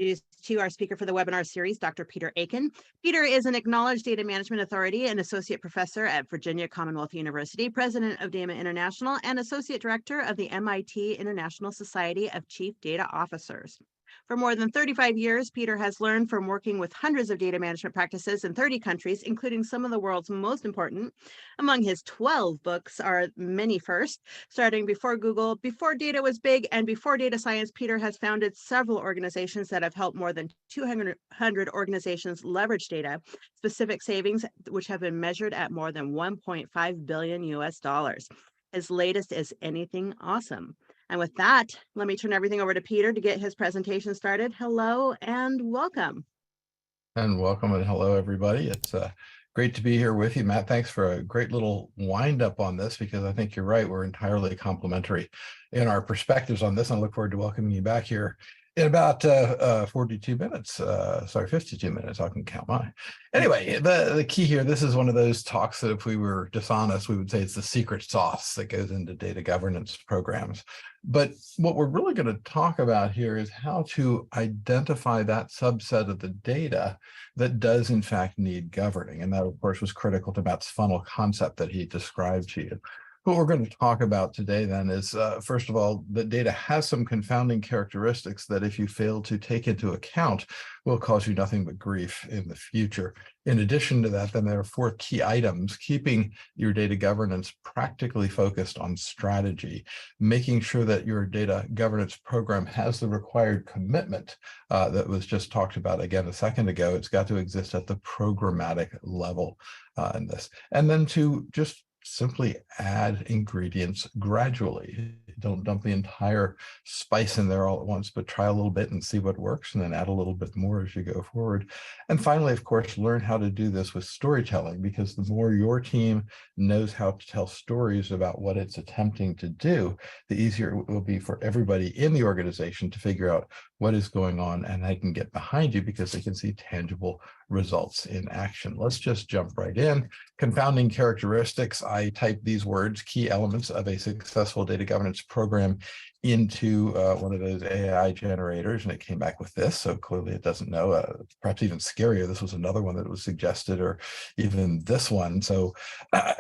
Introduce to our speaker for the webinar series, Dr. Peter Aiken. Peter is an acknowledged data management authority and associate professor at Virginia Commonwealth University, president of DAMA International, and associate director of the MIT International Society of Chief Data Officers. For more than 35 years, Peter has learned from working with hundreds of data management practices in 30 countries, including some of the world's most important. Among his 12 books are many firsts, starting before Google, before data was big, and before data science. Peter has founded several organizations that have helped more than 200 organizations leverage data, specific savings which have been measured at more than 1.5 billion US dollars. His latest is Anything Awesome. And with that, let me turn everything over to Peter to get his presentation started. Hello and welcome. And welcome and hello, everybody. It's great to be here with you, Matt. Thanks for a great little wind up on this, because I think you're right. We're entirely complementary in our perspectives on this. And I look forward to welcoming you back here in about 42 minutes. Sorry, 52 minutes. I can count mine. Anyway, the key here, this is one of those talks that if we were dishonest, we would say it's the secret sauce that goes into data governance programs. But what we're really going to talk about here is how to identify that subset of the data that does in fact need governing. And that, of course, was critical to Matt's funnel concept that he described to you. What we're going to talk about today then is, first of all, that data has some confounding characteristics that if you fail to take into account will cause you nothing but grief in the future. In addition to that, then there are 4 key items: keeping your data governance practically focused on strategy, making sure that your data governance program has the required commitment that was just talked about again a second ago. It's got to exist at the programmatic level in this. And then to just simply add ingredients gradually. Don't dump the entire spice in there all at once, but try a little bit and see what works, and then add a little bit more as you go forward. And finally, of course, learn how to do this with storytelling, because the more your team knows how to tell stories about what it's attempting to do, the easier it will be for everybody in the organization to figure out what is going on, and they can get behind you because they can see tangible results in action. Let's just jump right in. Confounding characteristics. I typed these words, key elements of a successful data governance program, into one of those AI generators, and it came back with this. So clearly it doesn't know. Perhaps even scarier, this was another one that was suggested, or even this one. So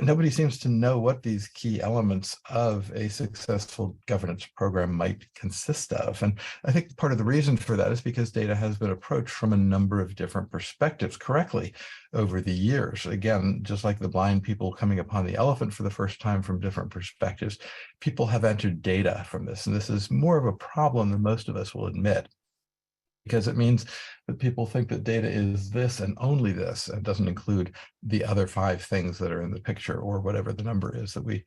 nobody seems to know what these key elements of a successful governance program might consist of. And I think part of the reason for that is because data has been approached from a number of different perspectives correctly over the years. Again, just like the blind people coming upon the elephant for the first time from different perspectives, people have entered data from this. And this is more of a problem than most of us will admit, because it means that people think that data is this and only this, and doesn't include the other 5 things that are in the picture, or whatever the number is that we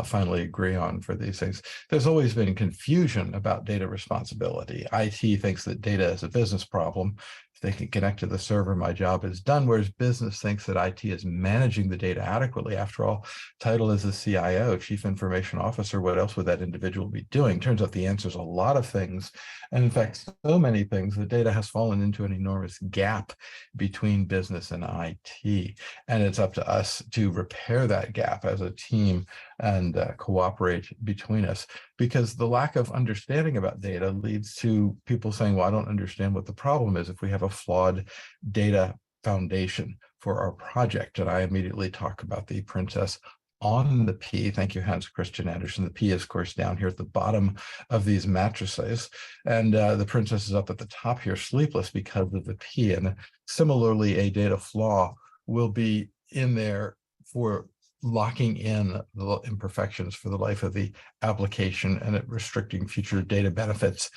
finally agree on for these things. There's always been confusion about data responsibility. IT thinks that data is a business problem. If they can connect to the server, my job is done, whereas business thinks that IT is managing the data adequately. After all, title is the CIO, Chief Information Officer. What else would that individual be doing? Turns out the answer is a lot of things. And in fact, so many things, the data has fallen into an enormous gap between business and IT. And it's up to us to repair that gap as a team and cooperate between us, because the lack of understanding about data leads to people saying, well, I don't understand what the problem is if we have a flawed data foundation for our project. And I immediately talk about the princess on the P. Thank you, Hans Christian Andersen. The P is, of course, down here at the bottom of these matrices. And the princess is up at the top here, sleepless because of the P. And similarly, a data flaw will be in there for locking in the imperfections for the life of the application, and it restricting future data benefits,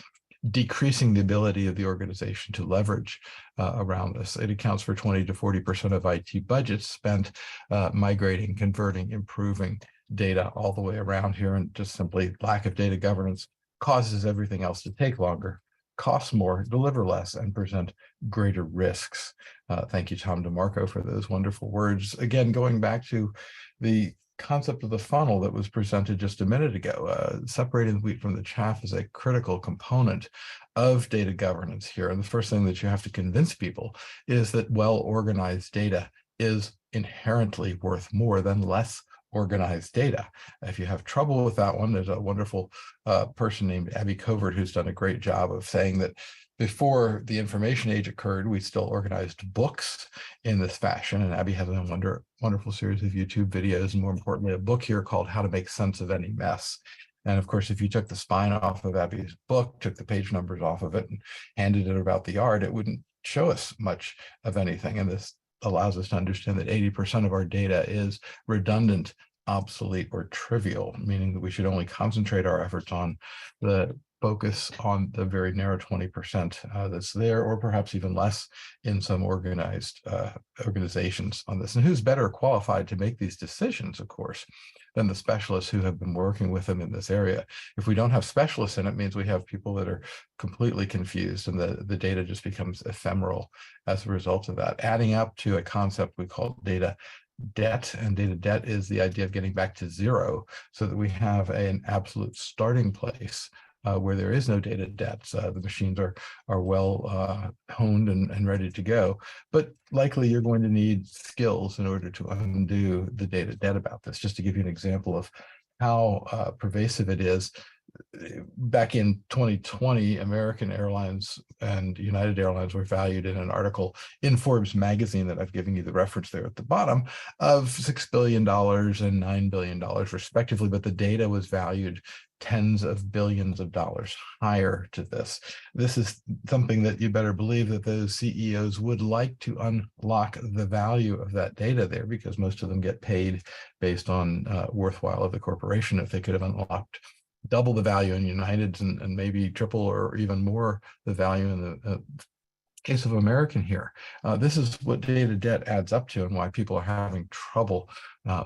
decreasing the ability of the organization to leverage around this. It accounts for 20 to 40% of IT budgets spent migrating, converting, improving data all the way around here. And just simply lack of data governance causes everything else to take longer, cost more, deliver less, and present greater risks. Thank you, Tom DeMarco, for those wonderful words. Again, going back to the concept of the funnel that was presented just a minute ago, separating the wheat from the chaff is a critical component of data governance here. And the first thing that you have to convince people is that well-organized data is inherently worth more than less organized data. If you have trouble with that one, there's a wonderful person named Abby Covert who's done a great job of saying that before the information age occurred, we still organized books in this fashion. And Abby has a wonderful series of YouTube videos, and more importantly, a book here called How to Make Sense of Any Mess. And of course, if you took the spine off of Abby's book, took the page numbers off of it, and handed it about the yard, it wouldn't show us much of anything. And this allows us to understand that 80% of our data is redundant, obsolete, or trivial, meaning that we should only concentrate our efforts on the focus on the very narrow 20% that's there, or perhaps even less in some organized organizations on this. And who's better qualified to make these decisions, of course, than the specialists who have been working with them in this area? If we don't have specialists in it, means we have people that are completely confused, and the data just becomes ephemeral as a result of that, adding up to a concept we call data debt. And data debt is the idea of getting back to zero, so that we have an absolute starting place where there is no data debt. The machines are well honed and ready to go, but likely you're going to need skills in order to undo the data debt about this. Just to give you an example of how pervasive it is, back in 2020, American Airlines and United Airlines were valued in an article in Forbes magazine that I've given you the reference there at the bottom of $6 billion and $9 billion respectively, but the data was valued tens of billions of dollars higher to this. This is something that you better believe that those CEOs would like to unlock the value of that data there, because most of them get paid based on worthwhile of the corporation. If they could have unlocked double the value in United's and maybe triple or even more the value in the case of American here. This is what data debt adds up to, and why people are having trouble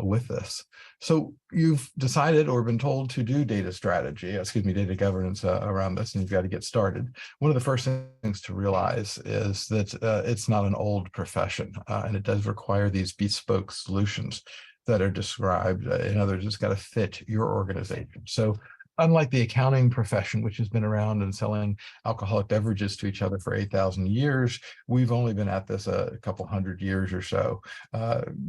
with this. So you've decided or been told to do data governance around this, and you've got to get started. One of the first things to realize is that it's not an old profession, and it does require these bespoke solutions that are described. In other words, it's got to fit your organization. So unlike the accounting profession, which has been around and selling alcoholic beverages to each other for 8,000 years, we've only been at this a couple hundred years or so,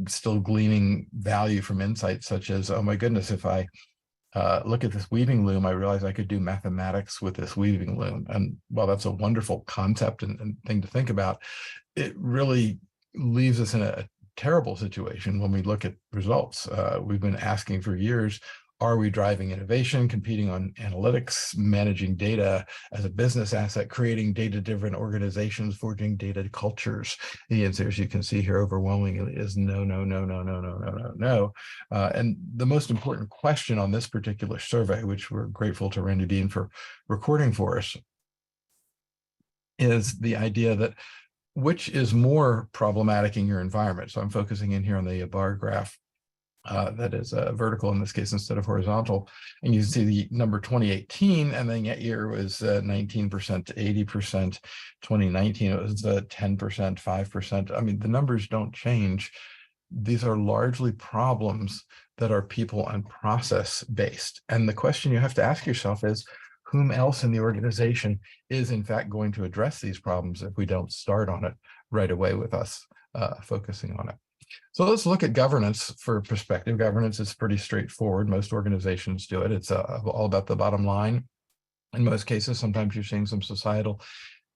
still gleaning value from insights such as, oh my goodness, if I look at this weaving loom, I realize I could do mathematics with this weaving loom. And while that's a wonderful concept and thing to think about, it really leaves us in a terrible situation when we look at results. We've been asking for years, are we driving innovation, competing on analytics, managing data as a business asset, creating data-driven organizations, forging data cultures? The answer, as you can see here, overwhelmingly is no, no, no, no, no, no, no, no, no. And the most important question on this particular survey, which we're grateful to Randy Dean for recording for us, is the idea that which is more problematic in your environment. So I'm focusing in here on the bar graph that is vertical in this case instead of horizontal. And you can see the number 2018, and then that year was 19% to 80%. 2019, it was 10%, 5%. I mean, the numbers don't change. These are largely problems that are people and process based. And the question you have to ask yourself is, whom else in the organization is in fact going to address these problems if we don't start on it right away with us focusing on it? So let's look at governance for perspective. Governance is pretty straightforward. Most organizations do it. It's all about the bottom line. In most cases, sometimes you're seeing some societal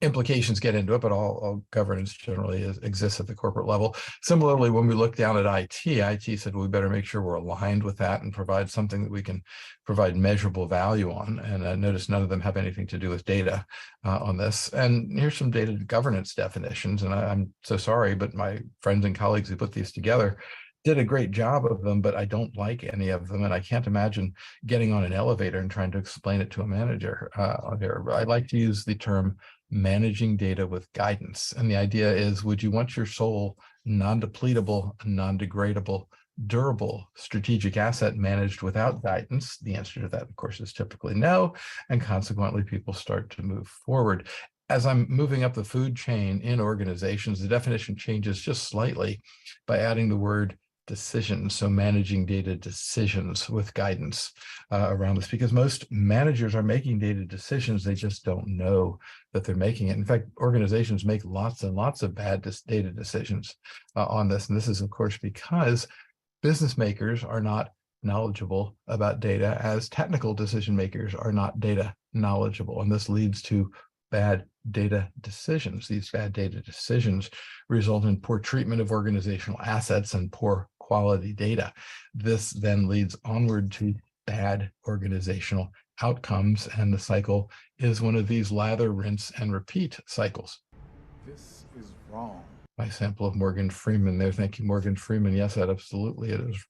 implications get into it, but all governance generally exists at the corporate level. Similarly, when we look down at IT said we better make sure we're aligned with that and provide something that we can provide measurable value on. And notice none of them have anything to do with data on this. And here's some data governance definitions. And I'm so sorry, but my friends and colleagues who put these together did a great job of them, but I don't like any of them. And I can't imagine getting on an elevator and trying to explain it to a manager there. I like to use the term managing data with guidance. And the idea is, would you want your sole non-depletable, non-degradable, durable strategic asset managed without guidance? The answer to that, of course, is typically no. And consequently, people start to move forward. As I'm moving up the food chain in organizations, the definition changes just slightly by adding the word decisions. So managing data decisions with guidance around this, because most managers are making data decisions. They just don't know that they're making it. In fact, organizations make lots and lots of bad data decisions on this. And this is, of course, because business makers are not knowledgeable about data, as technical decision makers are not data knowledgeable. And this leads to bad data decisions. These bad data decisions result in poor treatment of organizational assets and poor quality data. This then leads onward to bad organizational outcomes, and the cycle is one of these lather, rinse, and repeat cycles. This is wrong. My sample of Morgan Freeman there. Thank you, Morgan Freeman. Yes, absolutely, it is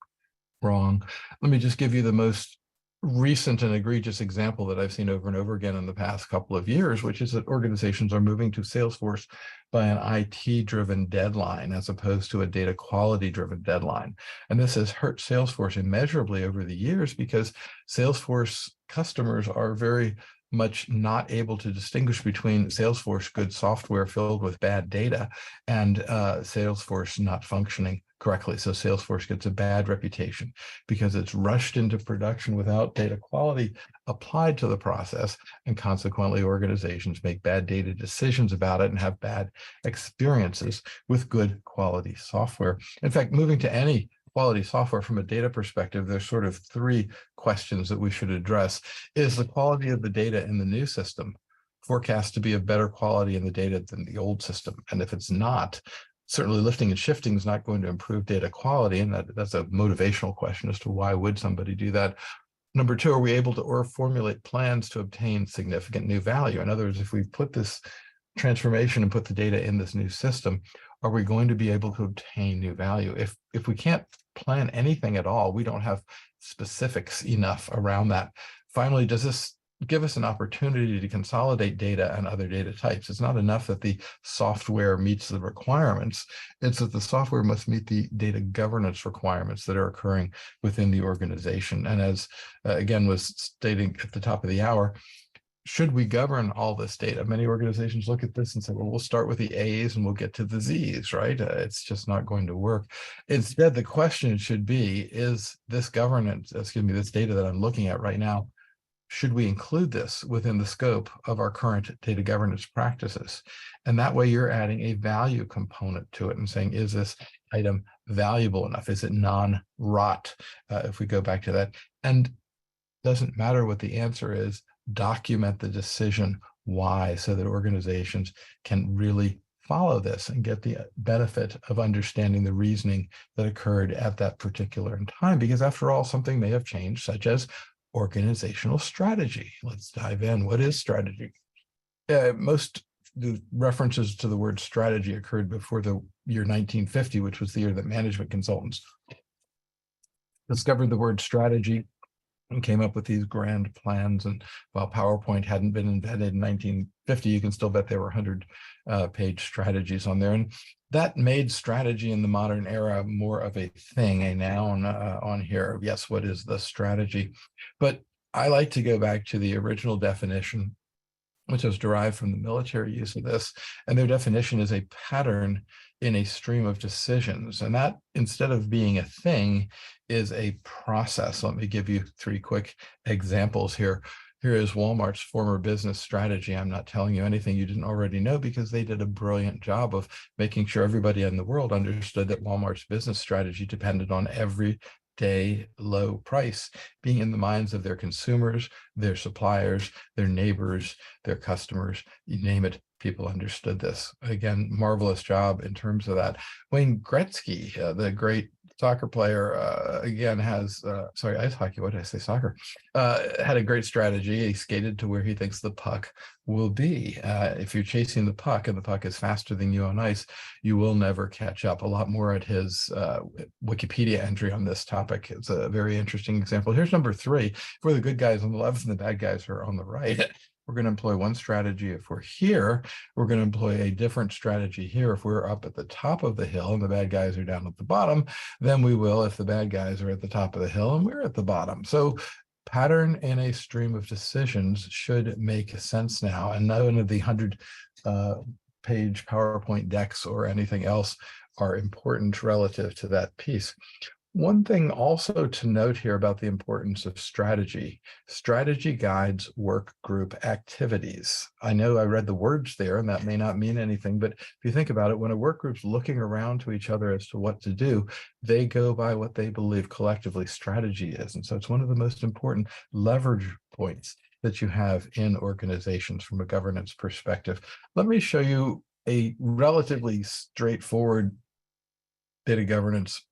wrong. Let me just give you the most recent and egregious example that I've seen over and over again in the past couple of years, which is that organizations are moving to Salesforce by an IT-driven deadline as opposed to a data quality-driven deadline. And this has hurt Salesforce immeasurably over the years because Salesforce customers are very much not able to distinguish between Salesforce good software filled with bad data and Salesforce not functioning correctly. So Salesforce gets a bad reputation because it's rushed into production without data quality applied to the process, and consequently organizations make bad data decisions about it and have bad experiences with good quality software. In fact, moving to any quality software from a data perspective, there's sort of three questions that we should address. Is the quality of the data in the new system forecast to be of better quality in the data than the old system? And if it's not, certainly lifting and shifting is not going to improve data quality, and that's a motivational question as to why would somebody do that. Number two, are we able to formulate plans to obtain significant new value? In other words, if we put this transformation and put the data in this new system, are we going to be able to obtain new value? If we can't plan anything at all, we don't have specifics enough around that. Finally, does this give us an opportunity to consolidate data and other data types? It's not enough that the software meets the requirements. It's that the software must meet the data governance requirements that are occurring within the organization. And as again was stating at the top of the hour, should we govern all this data? Many organizations look at this and say, well, we'll start with the A's and we'll get to the Z's, right? It's just not going to work. Instead, the question should be, is this governance, this data that I'm looking at right now, should we include this within the scope of our current data governance practices? And that way you're adding a value component to it and saying, is this item valuable enough? Is it non-rot? If we go back to that, and doesn't matter what the answer is, document the decision why, so that organizations can really follow this and get the benefit of understanding the reasoning that occurred at that particular time. Because after all, something may have changed, such as organizational strategy. Let's dive in. What is strategy? Most the references to the word strategy occurred before the year 1950, which was the year that management consultants discovered the word strategy and came up with these grand plans. And while PowerPoint hadn't been invented in 1950, you can still bet there were 100-page strategies on there. And that made strategy in the modern era more of a thing, a noun on here. Yes, what is the strategy? But I like to go back to the original definition, which was derived from the military use of this. And their definition is a pattern in a stream of decisions. And that, instead of being a thing, is a process. Let me give you three quick examples here. Here is Walmart's former business strategy. I'm not telling you anything you didn't already know, because they did a brilliant job of making sure everybody in the world understood that Walmart's business strategy depended on everyday low price being in the minds of their consumers, their suppliers, their neighbors, their customers, you name it. People understood this. Again, marvelous job in terms of that. Wayne Gretzky, the great soccer player, again has, ice hockey, what did I say, soccer, had a great strategy. He skated to where he thinks the puck will be. If you're chasing the puck and the puck is faster than you on ice, you will never catch up. A lot more at his Wikipedia entry on this topic. It's a very interesting example. Here's number three. For the good guys on the left and the bad guys are on the right. We're going to employ one strategy if we're here. We're going to employ a different strategy here if we're up at the top of the hill and the bad guys are down at the bottom than we will if the bad guys are at the top of the hill and we're at the bottom. So pattern in a stream of decisions should make sense now. And none of the 100-page PowerPoint decks or anything else are important relative to that piece. One thing also to note here about the importance of strategy. Strategy guides work group activities. I know I read the words there and that may not mean anything, but if you think about it, when a work group's looking around to each other as to what to do, they go by what they believe collectively strategy is. And so it's one of the most important leverage points that you have in organizations from a governance perspective. Let me show you a relatively straightforward data governance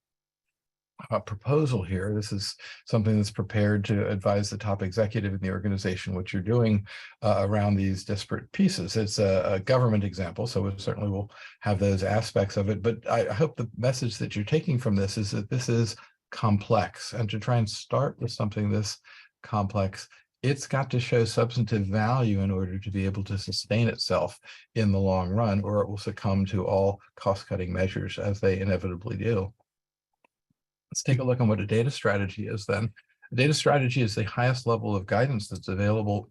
proposal here. This is something that's prepared to advise the top executive in the organization what you're doing around these disparate pieces. It's a government example, so it certainly will have those aspects of it. But I hope the message that you're taking from this is that this is complex, and to try and start with something this complex, it's got to show substantive value in order to be able to sustain itself in the long run, or it will succumb to all cost-cutting measures as they inevitably do. Let's take a look at what a data strategy is then. A data strategy is the highest level of guidance that's available,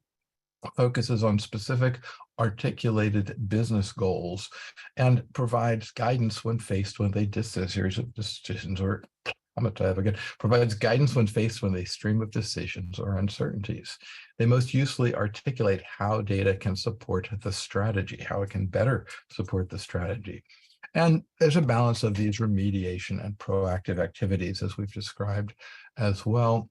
focuses on specific articulated business goals, and provides guidance when faced with a series of decisions, or I'm going to try that again, provides guidance when faced with a stream of decisions or uncertainties. They most usefully articulate how data can support the strategy, how it can better support the strategy. And there's a balance of these remediation and proactive activities, as we've described as well.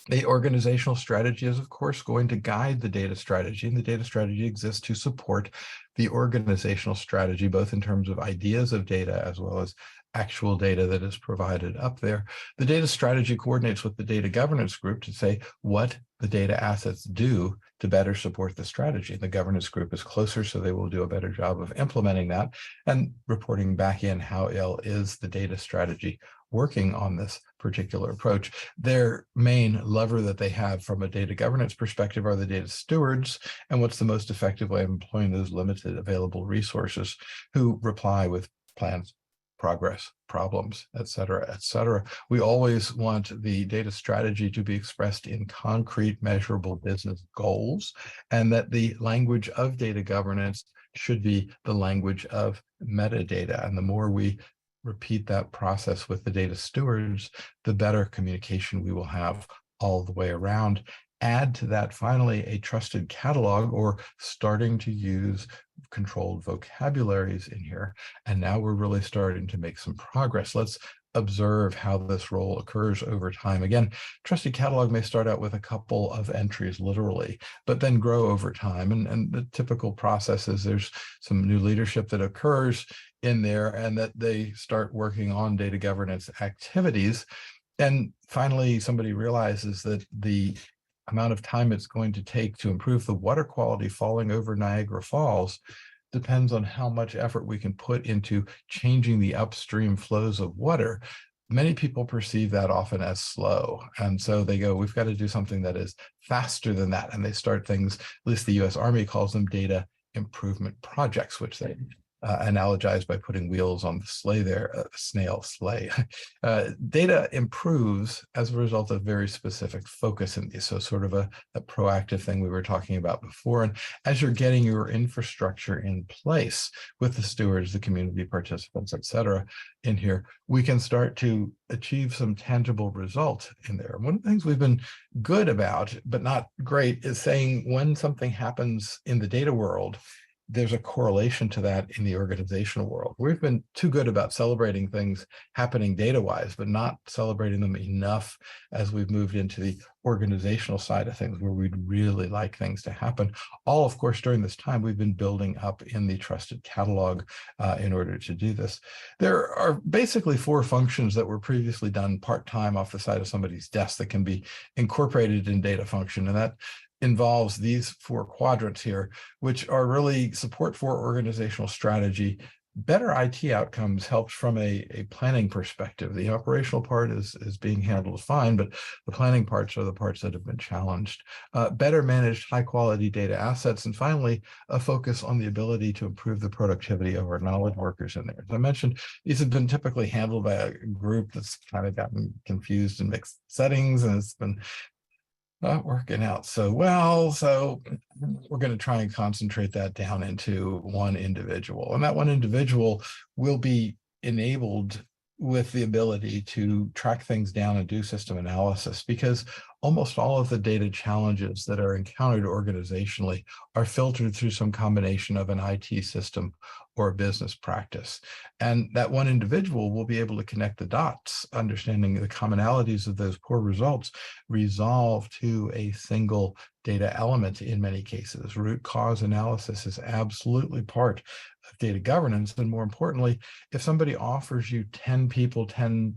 The organizational strategy is, of course, going to guide the data strategy, and the data strategy exists to support the organizational strategy, both in terms of ideas of data as well as actual data that is provided up there. The data strategy coordinates with the data governance group to say what the data assets do to better support the strategy. The governance group is closer, so they will do a better job of implementing that and reporting back in how ill is the data strategy working on this particular approach. Their main lever that they have from a data governance perspective are the data stewards, and what's the most effective way of employing those limited available resources, who reply with plans, progress, problems, et cetera, et cetera. We always want the data strategy to be expressed in concrete, measurable business goals, and that the language of data governance should be the language of metadata. And the more we repeat that process with the data stewards, the better communication we will have all the way around. Add to that, finally, a trusted catalog, or starting to use controlled vocabularies in here. And now we're really starting to make some progress. Let's observe how this role occurs over time. Again, trusted catalog may start out with a couple of entries literally, but then grow over time. And the typical process is there's some new leadership that occurs in there, and that they start working on data governance activities. And finally, somebody realizes that the amount of time it's going to take to improve the water quality falling over Niagara Falls depends on how much effort we can put into changing the upstream flows of water. Many people perceive that often as slow. And so they go, we've got to do something that is faster than that. And they start things, at least the US Army calls them data improvement projects, which they analogized by putting wheels on the sleigh there, snail sleigh. Data improves as a result of very specific focus in these. So sort of a proactive thing we were talking about before. And as you're getting your infrastructure in place with the stewards, the community participants, et cetera, in here, we can start to achieve some tangible result in there. One of the things we've been good about, but not great, is saying when something happens in the data world, there's a correlation to that in the organizational world. We've been too good about celebrating things happening data-wise, but not celebrating them enough as we've moved into the organizational side of things, where we'd really like things to happen. All, of course, during this time, we've been building up in the trusted catalog in order to do this. There are basically 4 functions that were previously done part-time off the side of somebody's desk that can be incorporated in data function, and that involves these 4 quadrants here, which are really support for organizational strategy. Better IT outcomes helps from a planning perspective. The operational part is being handled fine, but the planning parts are the parts that have been challenged. Better managed high quality data assets. And finally, a focus on the ability to improve the productivity of our knowledge workers in there. As I mentioned, these have been typically handled by a group that's kind of gotten confused in mixed settings, and it's been not working out so well. So we're going to try and concentrate that down into one individual. And that one individual will be enabled with the ability to track things down and do system analysis, because almost all of the data challenges that are encountered organizationally are filtered through some combination of an IT system or a business practice. And that one individual will be able to connect the dots, understanding the commonalities of those poor results, resolve to a single data element in many cases. Root cause analysis is absolutely part of data governance. And more importantly, if somebody offers you 10 people 10%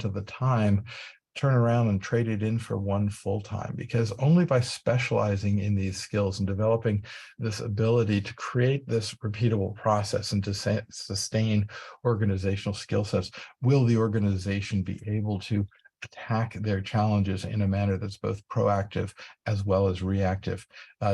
of the time, turn around and trade it in for one full-time, because only by specializing in these skills and developing this ability to create this repeatable process and to sustain organizational skill sets will the organization be able to attack their challenges in a manner that's both proactive as well as reactive,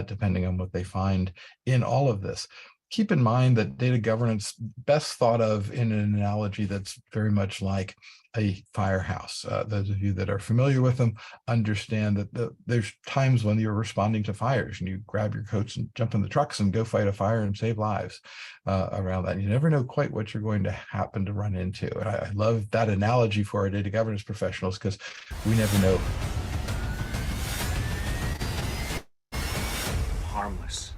depending on what they find in all of this. Keep in mind that data governance best thought of in an analogy that's very much like a firehouse. Those of you that are familiar with them understand that there's times when you're responding to fires and you grab your coats and jump in the trucks and go fight a fire and save lives around that. You never know quite what you're going to happen to run into. And I love that analogy for our data governance professionals, because we never know. Harmless.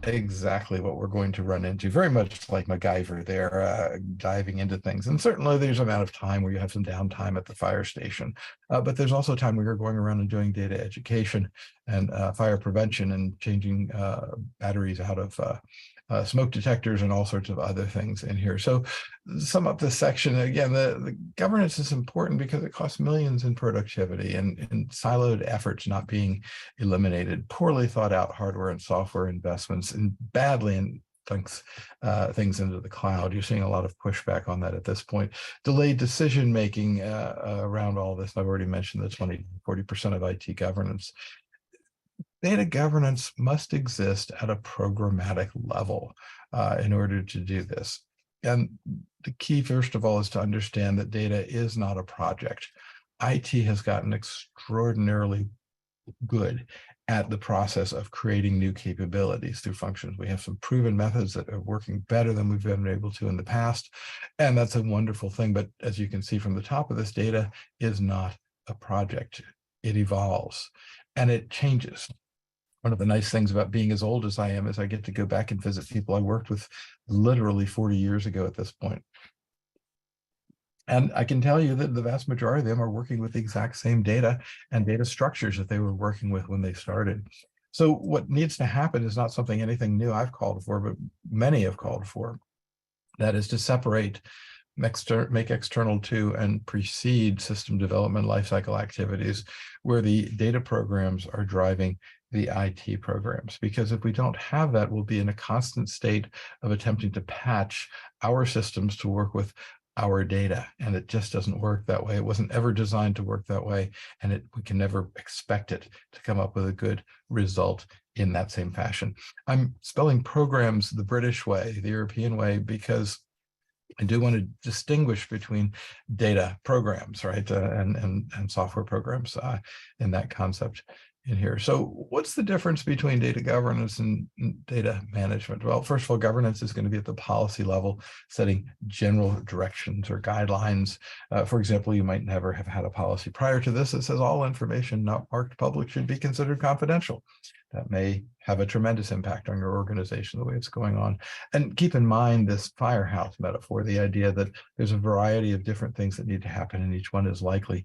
Exactly what we're going to run into, very much like MacGyver there, diving into things. And certainly there's an amount of time where you have some downtime at the fire station, but there's also time where you're going around and doing data education and fire prevention and changing batteries out of smoke detectors and all sorts of other things in here. So sum up this section again, the governance is important because it costs millions in productivity and siloed efforts not being eliminated, poorly thought out hardware and software investments, and badly in things into the cloud. You're seeing a lot of pushback on that at this point. Delayed decision making around all this. I've already mentioned the 20-40% of IT governance. Data governance must exist at a programmatic level in order to do this. And the key, first of all, is to understand that data is not a project. IT has gotten extraordinarily good at the process of creating new capabilities through functions. We have some proven methods that are working better than we've been able to in the past, and that's a wonderful thing. But as you can see from the top of this, data is not a project. It evolves and it changes. One of the nice things about being as old as I am is I get to go back and visit people I worked with literally 40 years ago at this point. And I can tell you that the vast majority of them are working with the exact same data and data structures that they were working with when they started. So what needs to happen is not something anything new I've called for, but many have called for. That is to separate, make external to and precede system development lifecycle activities where the data programs are driving the IT programs. Because if we don't have that, we'll be in a constant state of attempting to patch our systems to work with our data, and it just doesn't work that way. It wasn't ever designed to work that way, and we can never expect it to come up with a good result in that same fashion. I'm spelling programs the British way, the European way, because I do want to distinguish between data programs, right, and software programs in that concept in here. So what's the difference between data governance and data management? Well, first of all, governance is going to be at the policy level, setting general directions or guidelines. For example, you might never have had a policy prior to this that says all information not marked public should be considered confidential. That may have a tremendous impact on your organization, the way it's going on. And keep in mind this firehouse metaphor, the idea that there's a variety of different things that need to happen, and each one is likely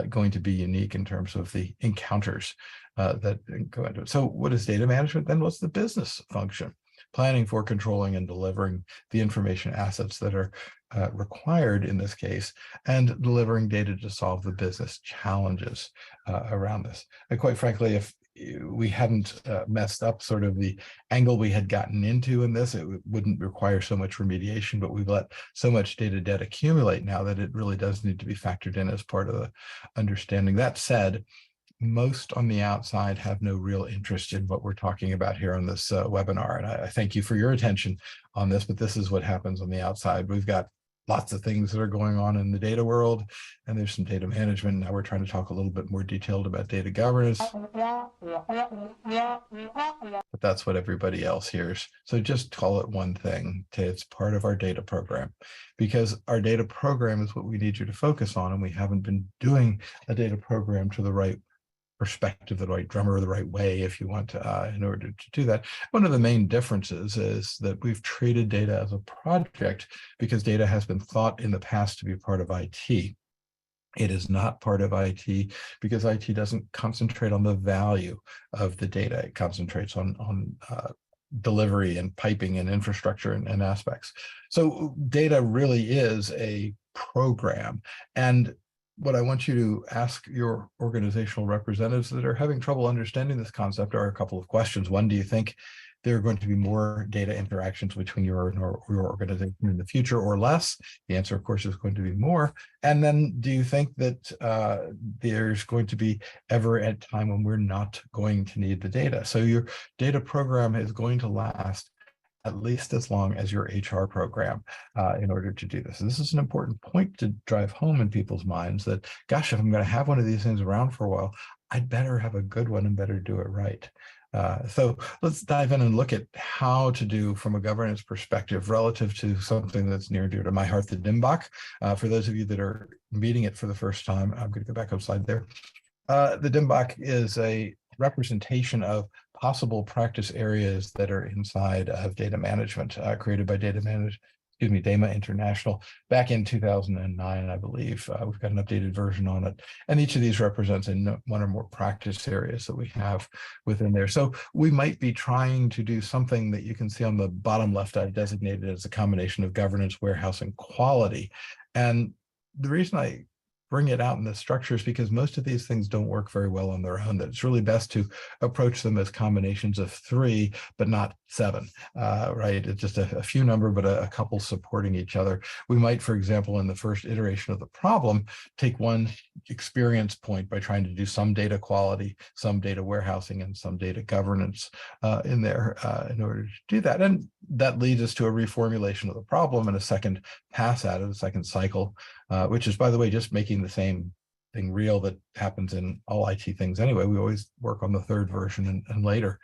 going to be unique in terms of the encounters that go into it. So what is data management then? What's the business function? Planning for, controlling, and delivering the information assets that are required in this case, and delivering data to solve the business challenges around this. And quite frankly, if we hadn't messed up sort of the angle we had gotten into in this, it wouldn't require so much remediation, but we've let so much data debt accumulate now that it really does need to be factored in as part of the understanding. That said, most on the outside have no real interest in what we're talking about here on this webinar. And I thank you for your attention on this, but this is what happens on the outside. We've got lots of things that are going on in the data world, and there's some data management. Now we're trying to talk a little bit more detailed about data governance, but that's what everybody else hears. So just call it one thing. It's part of our data program, because our data program is what we need you to focus on, and we haven't been doing a data program to the right perspective, the right drummer, the right way, if you want to, in order to do that. One of the main differences is that we've treated data as a project because data has been thought in the past to be part of IT. It is not part of IT because IT doesn't concentrate on the value of the data. It concentrates on delivery and piping and infrastructure and aspects. So data really is a program. And what I want you to ask your organizational representatives that are having trouble understanding this concept are a couple of questions. One, do you think there are going to be more data interactions between your organization in the future or less? The answer, of course, is going to be more. And then do you think that there's going to be ever a time when we're not going to need the data? So your data program is going to last at least as long as your HR program in order to do this. And this is an important point to drive home in people's minds that, gosh, if I'm going to have one of these things around for a while, I'd better have a good one and better do it right. So let's dive in and look at how to do from a governance perspective relative to something that's near and dear to my heart, the DMBOK. For those of you that are meeting it for the first time, I'm going to go back upside there. The DMBOK is a representation of possible practice areas that are inside of data management, created by DAMA International back in 2009, I believe. We've got an updated version on it. And each of these represents one or more practice areas that we have within there. So we might be trying to do something that you can see on the bottom left, I've designated as a combination of governance, warehouse, and quality. And the reason I bring it out in this structure is because most of these things don't work very well on their own. That it's really best to approach them as combinations of 3, but not 7, right? It's just a few number, but a couple supporting each other. We might, for example, in the first iteration of the problem, take one experience point by trying to do some data quality, some data warehousing, and some data governance in there in order to do that. And that leads us to a reformulation of the problem and a second pass at it, a second cycle, which is, by the way, just making the same thing real that happens in all IT things anyway. We always work on the third version and later.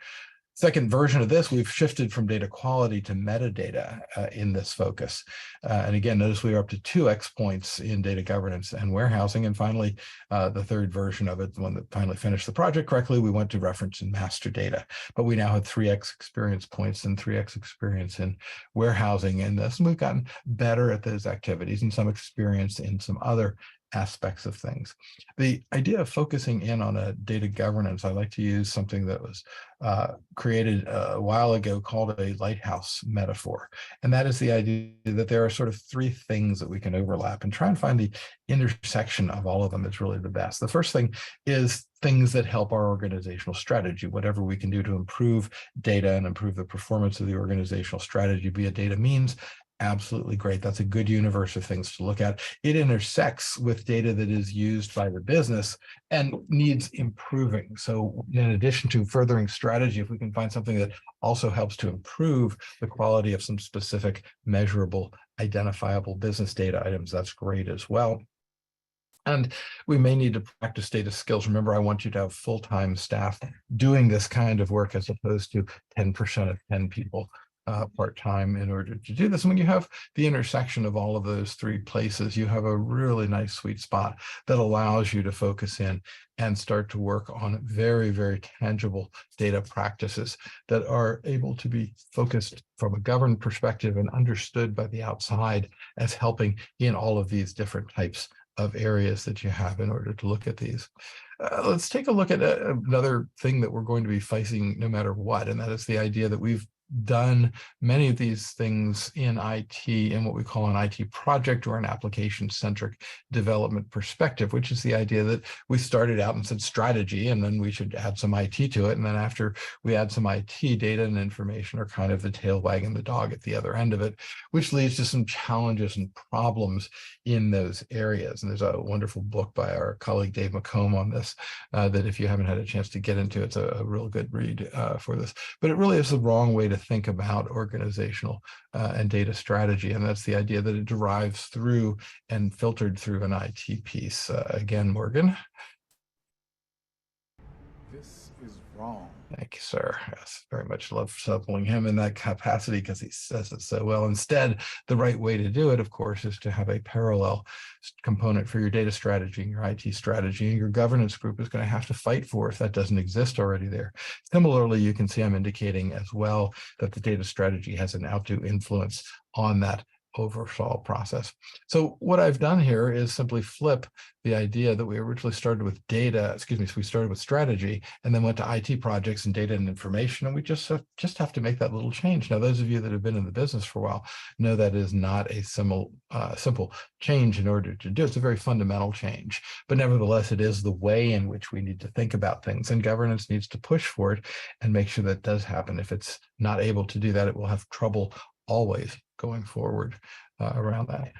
Second version of this, we've shifted from data quality to metadata in this focus. And again, notice we are up to 2x points in data governance and warehousing. And finally, the third version of it, the one that finally finished the project correctly, we went to reference and master data. But we now have 3x experience points and 3x experience in warehousing in this. And we've gotten better at those activities and some experience in some other aspects of things. The idea of focusing in on a data governance, I like to use something that was created a while ago called a lighthouse metaphor. And that is the idea that there are sort of 3 things that we can overlap and try and find the intersection of all of them is really the best. The first thing is things that help our organizational strategy, whatever we can do to improve data and improve the performance of the organizational strategy via data means. Absolutely great. That's a good universe of things to look at. It intersects with data that is used by the business and needs improving. So in addition to furthering strategy, if we can find something that also helps to improve the quality of some specific measurable, identifiable business data items, that's great as well. And we may need to practice data skills. Remember, I want you to have full-time staff doing this kind of work as opposed to 10% of 10 people part-time in order to do this. And when you have the intersection of all of those 3 places, you have a really nice sweet spot that allows you to focus in and start to work on very, very tangible data practices that are able to be focused from a governed perspective and understood by the outside as helping in all of these different types of areas that you have in order to look at these. Let's take a look at another thing that we're going to be facing no matter what, and that is the idea that we've done many of these things in IT in what we call an IT project or an application-centric development perspective, which is the idea that we started out and said strategy, and then we should add some IT to it. And then after we add some IT, data and information are kind of the tail wagging the dog at the other end of it, which leads to some challenges and problems in those areas. And there's a wonderful book by our colleague Dave McComb on this that if you haven't had a chance to get into, it's a real good read for this. But it really is the wrong way to think about organizational and data strategy. And that's the idea that it derives through and filtered through an IT piece. Again, Morgan. This is wrong. Thank you, sir. Yes, very much love supplementing him in that capacity because he says it so well. Instead, the right way to do it, of course, is to have a parallel component for your data strategy and your IT strategy, and your governance group is going to have to fight for if that doesn't exist already there. Similarly, you can see I'm indicating as well that the data strategy has an outdo influence on that overall process. So what I've done here is simply flip the idea that we originally started with we started with strategy and then went to IT projects and data and information, and we just have to make that little change. Now, those of you that have been in the business for a while know that is not a simple change in order to do. It's a very fundamental change, but nevertheless, it is the way in which we need to think about things, and governance needs to push for it and make sure that does happen. If it's not able to do that, it will have trouble always going forward around that.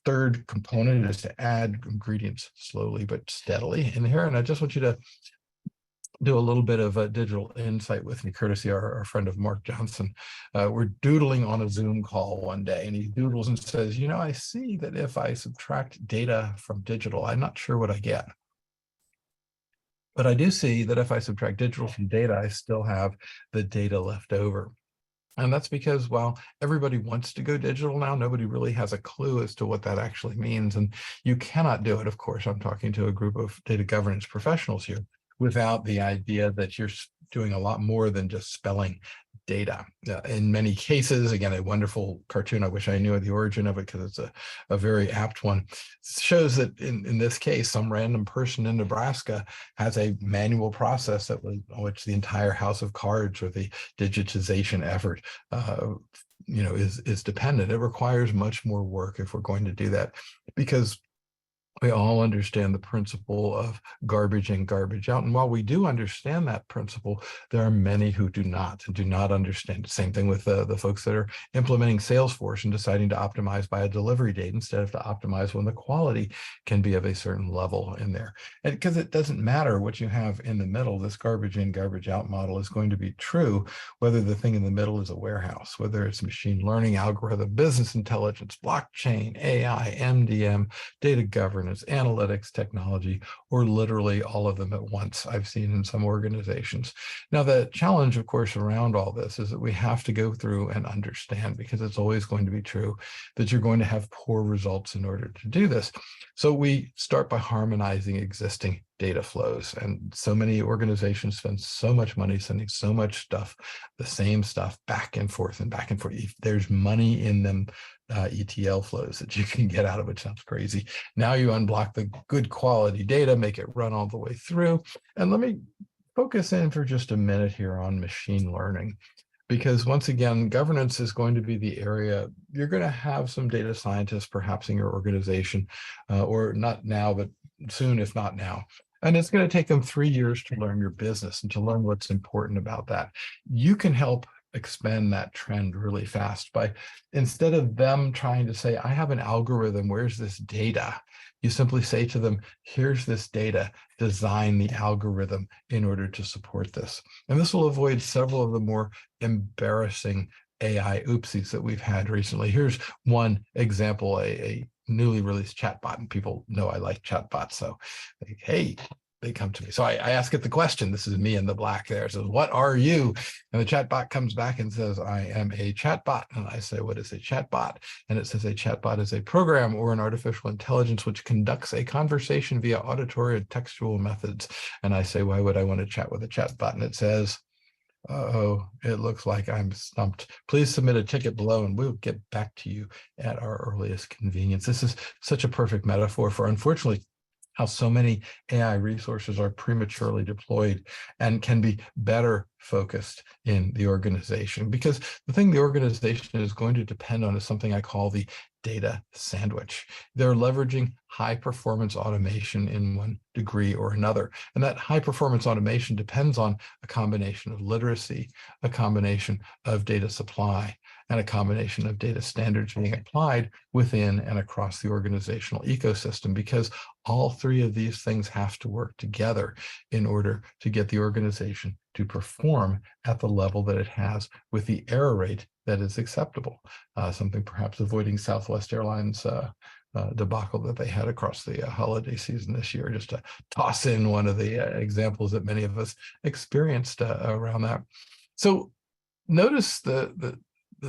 Third component is to add ingredients slowly but steadily in here. And I just want you to do a little bit of a digital insight with me, courtesy our friend of Mark Johnson. We're doodling on a Zoom call one day, and he doodles and says, I see that if I subtract data from digital, I'm not sure what I get. But I do see that if I subtract digital from data, I still have the data left over. And that's because while everybody wants to go digital now, nobody really has a clue as to what that actually means. And you cannot do it. Of course, I'm talking to a group of data governance professionals here, without the idea that you're doing a lot more than just spelling data. In many cases, again, a wonderful cartoon, I wish I knew the origin of it because it's a very apt one, shows that in this case, some random person in Nebraska has a manual process which the entire house of cards or the digitization effort is dependent. It requires much more work if we're going to do that, because we all understand the principle of garbage in, garbage out. And while we do understand that principle, there are many who do not understand it. Same thing with the folks that are implementing Salesforce and deciding to optimize by a delivery date instead of to optimize when the quality can be of a certain level in there. And because it doesn't matter what you have in the middle, this garbage in, garbage out model is going to be true, whether the thing in the middle is a warehouse, whether it's machine learning, algorithm, business intelligence, blockchain, AI, MDM, data governance, analytics, technology, or literally all of them at once, I've seen in some organizations. Now, the challenge, of course, around all this is that we have to go through and understand, because it's always going to be true that you're going to have poor results in order to do this. So we start by harmonizing existing data flows. And so many organizations spend so much money sending so much stuff, the same stuff back and forth and back and forth. There's money in them ETL flows that you can get out of it. Sounds crazy. Now you unblock the good quality data, make it run all the way through. And let me focus in for just a minute here on machine learning, because once again, governance is going to be the area. You're going to have some data scientists perhaps in your organization, or not now, but soon, if not now. And it's going to take them 3 years to learn your business and to learn what's important about that. You can help expand that trend really fast by, instead of them trying to say, I have an algorithm, where's this data? You simply say to them, here's this data, design the algorithm in order to support this. And this will avoid several of the more embarrassing AI oopsies that we've had recently. Here's one example, a newly released chatbot, and people know I like chatbots. So, hey, they come to me. So I ask it the question. This is me in the black there. It says, what are you? And the chatbot comes back and says, I am a chatbot. And I say, what is a chatbot? And it says a chatbot is a program or an artificial intelligence which conducts a conversation via auditory and textual methods. And I say, why would I want to chat with a chatbot? And it says, uh-oh, it looks like I'm stumped. Please submit a ticket below and we'll get back to you at our earliest convenience. This is such a perfect metaphor for, unfortunately, how so many AI resources are prematurely deployed and can be better focused in the organization. Because the thing the organization is going to depend on is something I call the data sandwich. They're leveraging high performance automation in one degree or another. And that high performance automation depends on a combination of literacy, a combination of data supply, and a combination of data standards being applied within and across the organizational ecosystem, because all three of these things have to work together in order to get the organization to perform at the level that it has with the error rate that is acceptable. Something perhaps avoiding Southwest Airlines debacle that they had across the holiday season this year, just to toss in one of the examples that many of us experienced around that. So notice the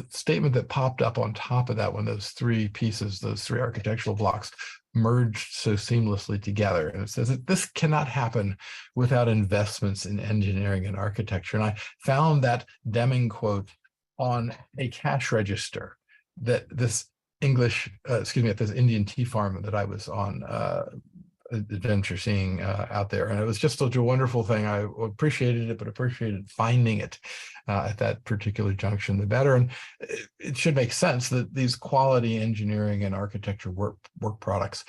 statement that popped up on top of that when those three pieces, those three architectural blocks merged so seamlessly together. And it says that this cannot happen without investments in engineering and architecture. And I found that Deming quote on a cash register. that this at this Indian tea farm that I was on adventure seeing out there. And it was just such a wonderful thing. I appreciated it, but appreciated finding it at that particular junction the better. And it should make sense that these quality engineering and architecture work products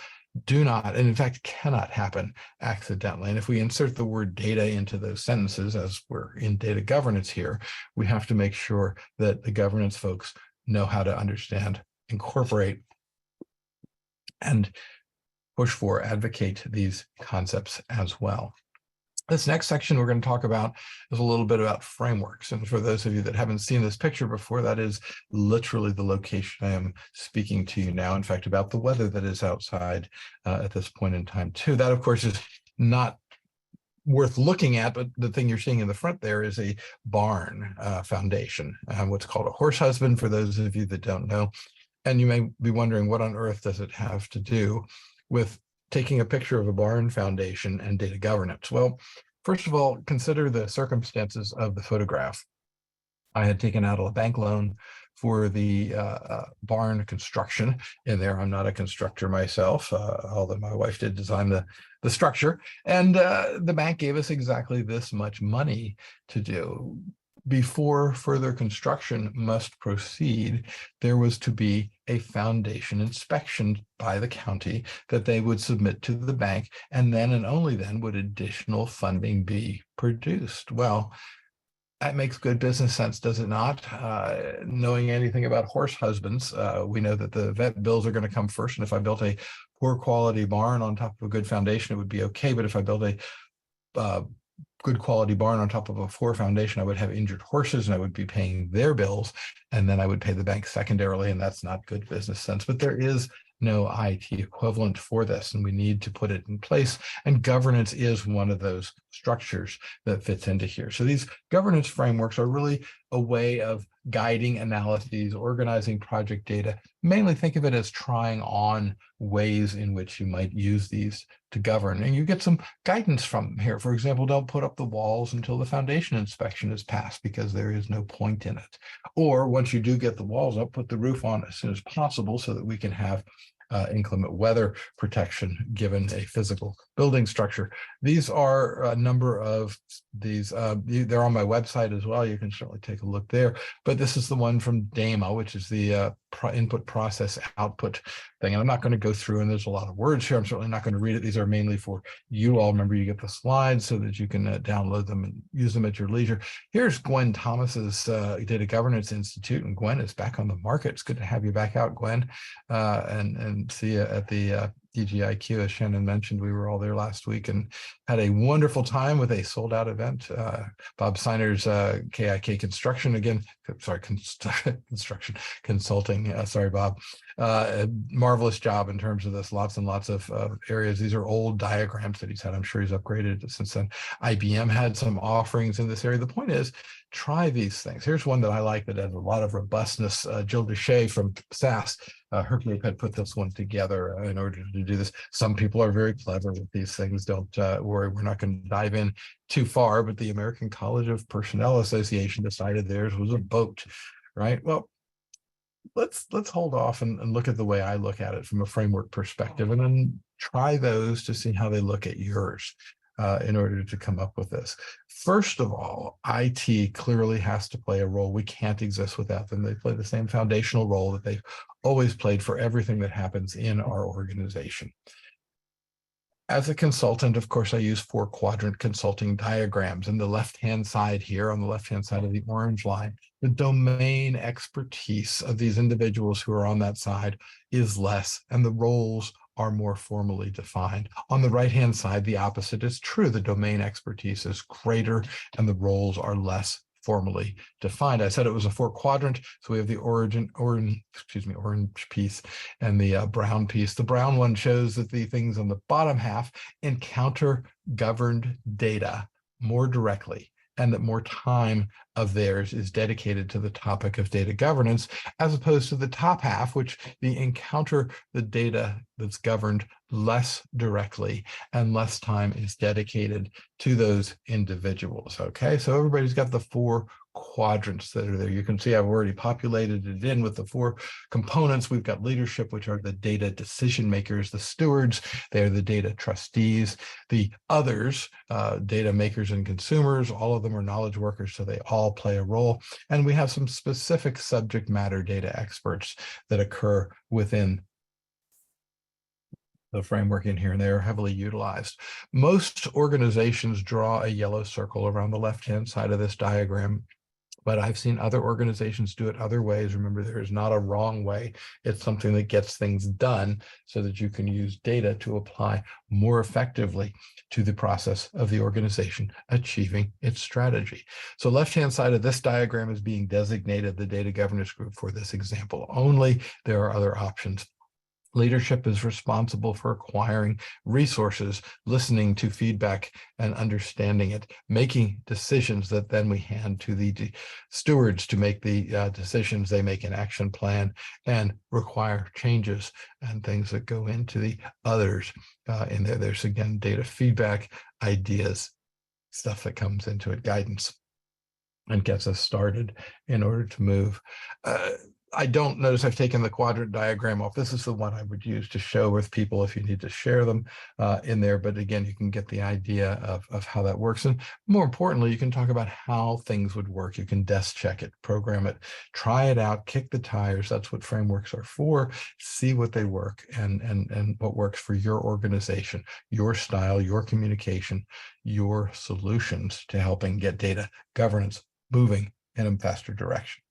do not, and in fact cannot happen accidentally. And if we insert the word data into those sentences, as we're in data governance here, we have to make sure that the governance folks know how to understand, incorporate, and push for, advocate these concepts as well. This next section we're going to talk about is a little bit about frameworks. And for those of you that haven't seen this picture before, that is literally the location I am speaking to you now. In fact, about the weather that is outside at this point in time too. That, of course, is not worth looking at, but the thing you're seeing in the front there is a barn foundation, what's called a horse husband, for those of you that don't know. And you may be wondering, what on earth does it have to do with taking a picture of a barn foundation and data governance? Well, first of all, consider the circumstances of the photograph. I had taken out a bank loan for the barn construction in there. I'm not a constructor myself, although my wife did design the structure. And the bank gave us exactly this much money to do. Before further construction must proceed, there was to be a foundation inspection by the county that they would submit to the bank, and then and only then would additional funding be produced. Well, that makes good business sense, does it not? Knowing anything about horse husbands, we know that the vet bills are going to come first, and if I built a poor quality barn on top of a good foundation, it would be okay. But if I built a good quality barn on top of a poor foundation, I would have injured horses and I would be paying their bills, and then I would pay the bank secondarily, and that's not good business sense. But there is no IT equivalent for this, and we need to put it in place, and governance is one of those structures that fits into here. So these governance frameworks are really a way of guiding analyses, organizing project data. Mainly think of it as trying on ways in which you might use these to govern, and you get some guidance from here. For example, don't put up the walls until the foundation inspection is passed, because there is no point in it. Or once you do get the walls up, put the roof on as soon as possible so that we can have inclement weather protection given a physical building structure. These are a number of these, they're on my website as well. You can certainly take a look there. But this is the one from DAMA, which is the input process output thing. And I'm not going to go through, and there's a lot of words here. I'm certainly not going to read it. These are mainly for you all. Remember, you get the slides so that you can download them and use them at your leisure. Here's Gwen Thomas's Data Governance Institute, and Gwen is back on the market. It's good to have you back out, Gwen, and see you at the DGIQ. As Shannon mentioned, we were all there last week and had a wonderful time with a sold-out event. Bob Seiner's KIK Construction, again, sorry, Construction Consulting, sorry, Bob. Marvelous job in terms of this, lots and lots of areas. These are old diagrams that he's had. I'm sure he's upgraded since then. IBM had some offerings in this area. The point is, try these things. Here's one that I like that has a lot of robustness. Jill Deshay from SAS, her group had put this one together in order to do this. Some people are very clever with these things. Don't worry, we're not going to dive in too far, but the American College of Personnel Association decided theirs was a boat, right? Well, let's hold off and look at the way I look at it from a framework perspective, and then try those to see how they look at yours. In order to come up with this. First of all, IT clearly has to play a role. We can't exist without them. They play the same foundational role that they've always played for everything that happens in our organization. As a consultant, of course, I use 4-quadrant consulting diagrams. And the left-hand side here, on the left-hand side of the orange line, the domain expertise of these individuals who are on that side is less, and the roles are more formally defined. On the right-hand side, the opposite is true. The domain expertise is greater and the roles are less formally defined. I said it was a 4-quadrant, so we have the orange piece and the brown piece. The brown one shows that the things on the bottom half encounter governed data more directly, and that more time of theirs is dedicated to the topic of data governance, as opposed to the top half, which they encounter the data that's governed less directly, and less time is dedicated to those individuals. Okay, so everybody's got the 4 quadrants that are there. You can see I've already populated it in with the 4 components. We've got leadership, which are the data decision makers, the stewards, they're the data trustees, the others, data makers and consumers, all of them are knowledge workers, so they all play a role. And we have some specific subject matter data experts that occur within the framework in here, and they are heavily utilized. Most organizations draw a yellow circle around the left-hand side of this diagram, but I've seen other organizations do it other ways. Remember, there is not a wrong way. It's something that gets things done so that you can use data to apply more effectively to the process of the organization achieving its strategy. So left-hand side of this diagram is being designated the data governance group for this example only. There are other options. Leadership is responsible for acquiring resources, listening to feedback and understanding it, making decisions that then we hand to the stewards to make the decisions. They make an action plan and require changes and things that go into the others. In there, there's again data feedback, ideas, stuff that comes into it, guidance, and gets us started in order to move. I don't notice I've taken the quadrant diagram off. This is the one I would use to show with people if you need to share them in there. But again, you can get the idea of how that works. And more importantly, you can talk about how things would work. You can desk check it, program it, try it out, kick the tires. That's what frameworks are for. See what they work and what works for your organization, your style, your communication, your solutions to helping get data governance moving in a faster direction.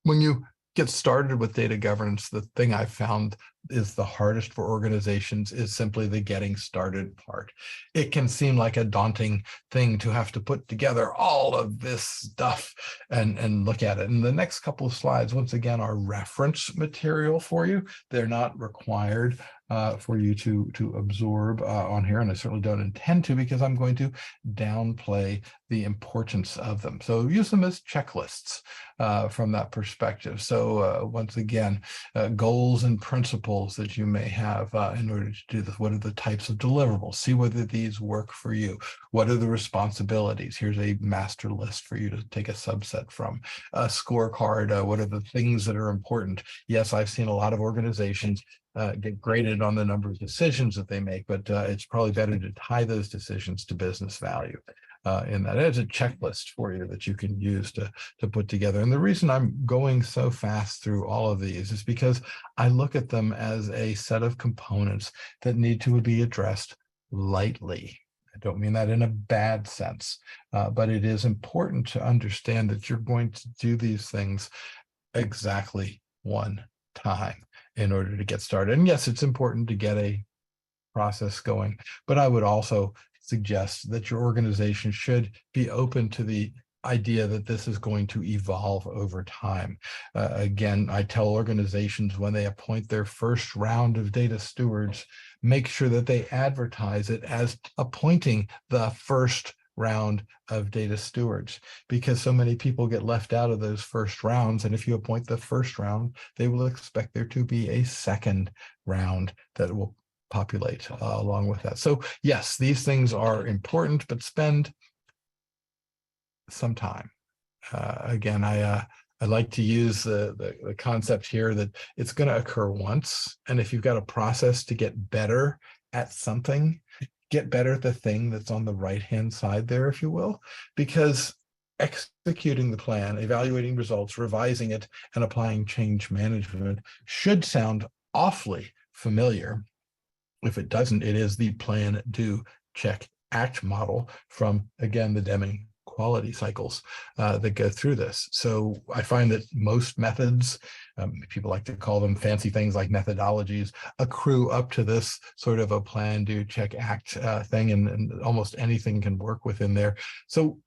When you get started with data governance, the thing I've found is the hardest for organizations is simply the getting started part. It can seem like a daunting thing to have to put together all of this stuff and look at it. And the next couple of slides, once again, are reference material for you. They're not required for you to absorb on here, and I certainly don't intend to, because I'm going to downplay the importance of them. So use them as checklists from that perspective. So once again, goals and principles that you may have in order to do this. What are the types of deliverables? See whether these work for you. What are the responsibilities? Here's a master list for you to take a subset from. A scorecard, what are the things that are important? Yes, I've seen a lot of organizations get graded on the number of decisions that they make, but it's probably better to tie those decisions to business value. In that, it's a checklist for you that you can use to put together. And the reason I'm going so fast through all of these is because I look at them as a set of components that need to be addressed lightly. I don't mean that in a bad sense, but it is important to understand that you're going to do these things exactly one time in order to get started. And yes, it's important to get a process going, but I would also suggest that your organization should be open to the idea that this is going to evolve over time. Again, I tell organizations when they appoint their first round of data stewards, make sure that they advertise it as appointing the first round of data stewards, because so many people get left out of those first rounds. And if you appoint the first round, they will expect there to be a second round that will populate along with that. So yes, these things are important, but spend some time. Again, I like to use the concept here that it's going to occur once. And if you've got a process to get better at something, get better at the thing that's on the right-hand side there, if you will, because executing the plan, evaluating results, revising it, and applying change management should sound awfully familiar. If it doesn't, it is the plan, do, check, act model from, again, the Deming quality cycles that go through this. So I find that most methods, people like to call them fancy things like methodologies, accrue up to this sort of a plan, do, check, act thing, and almost anything can work within there. So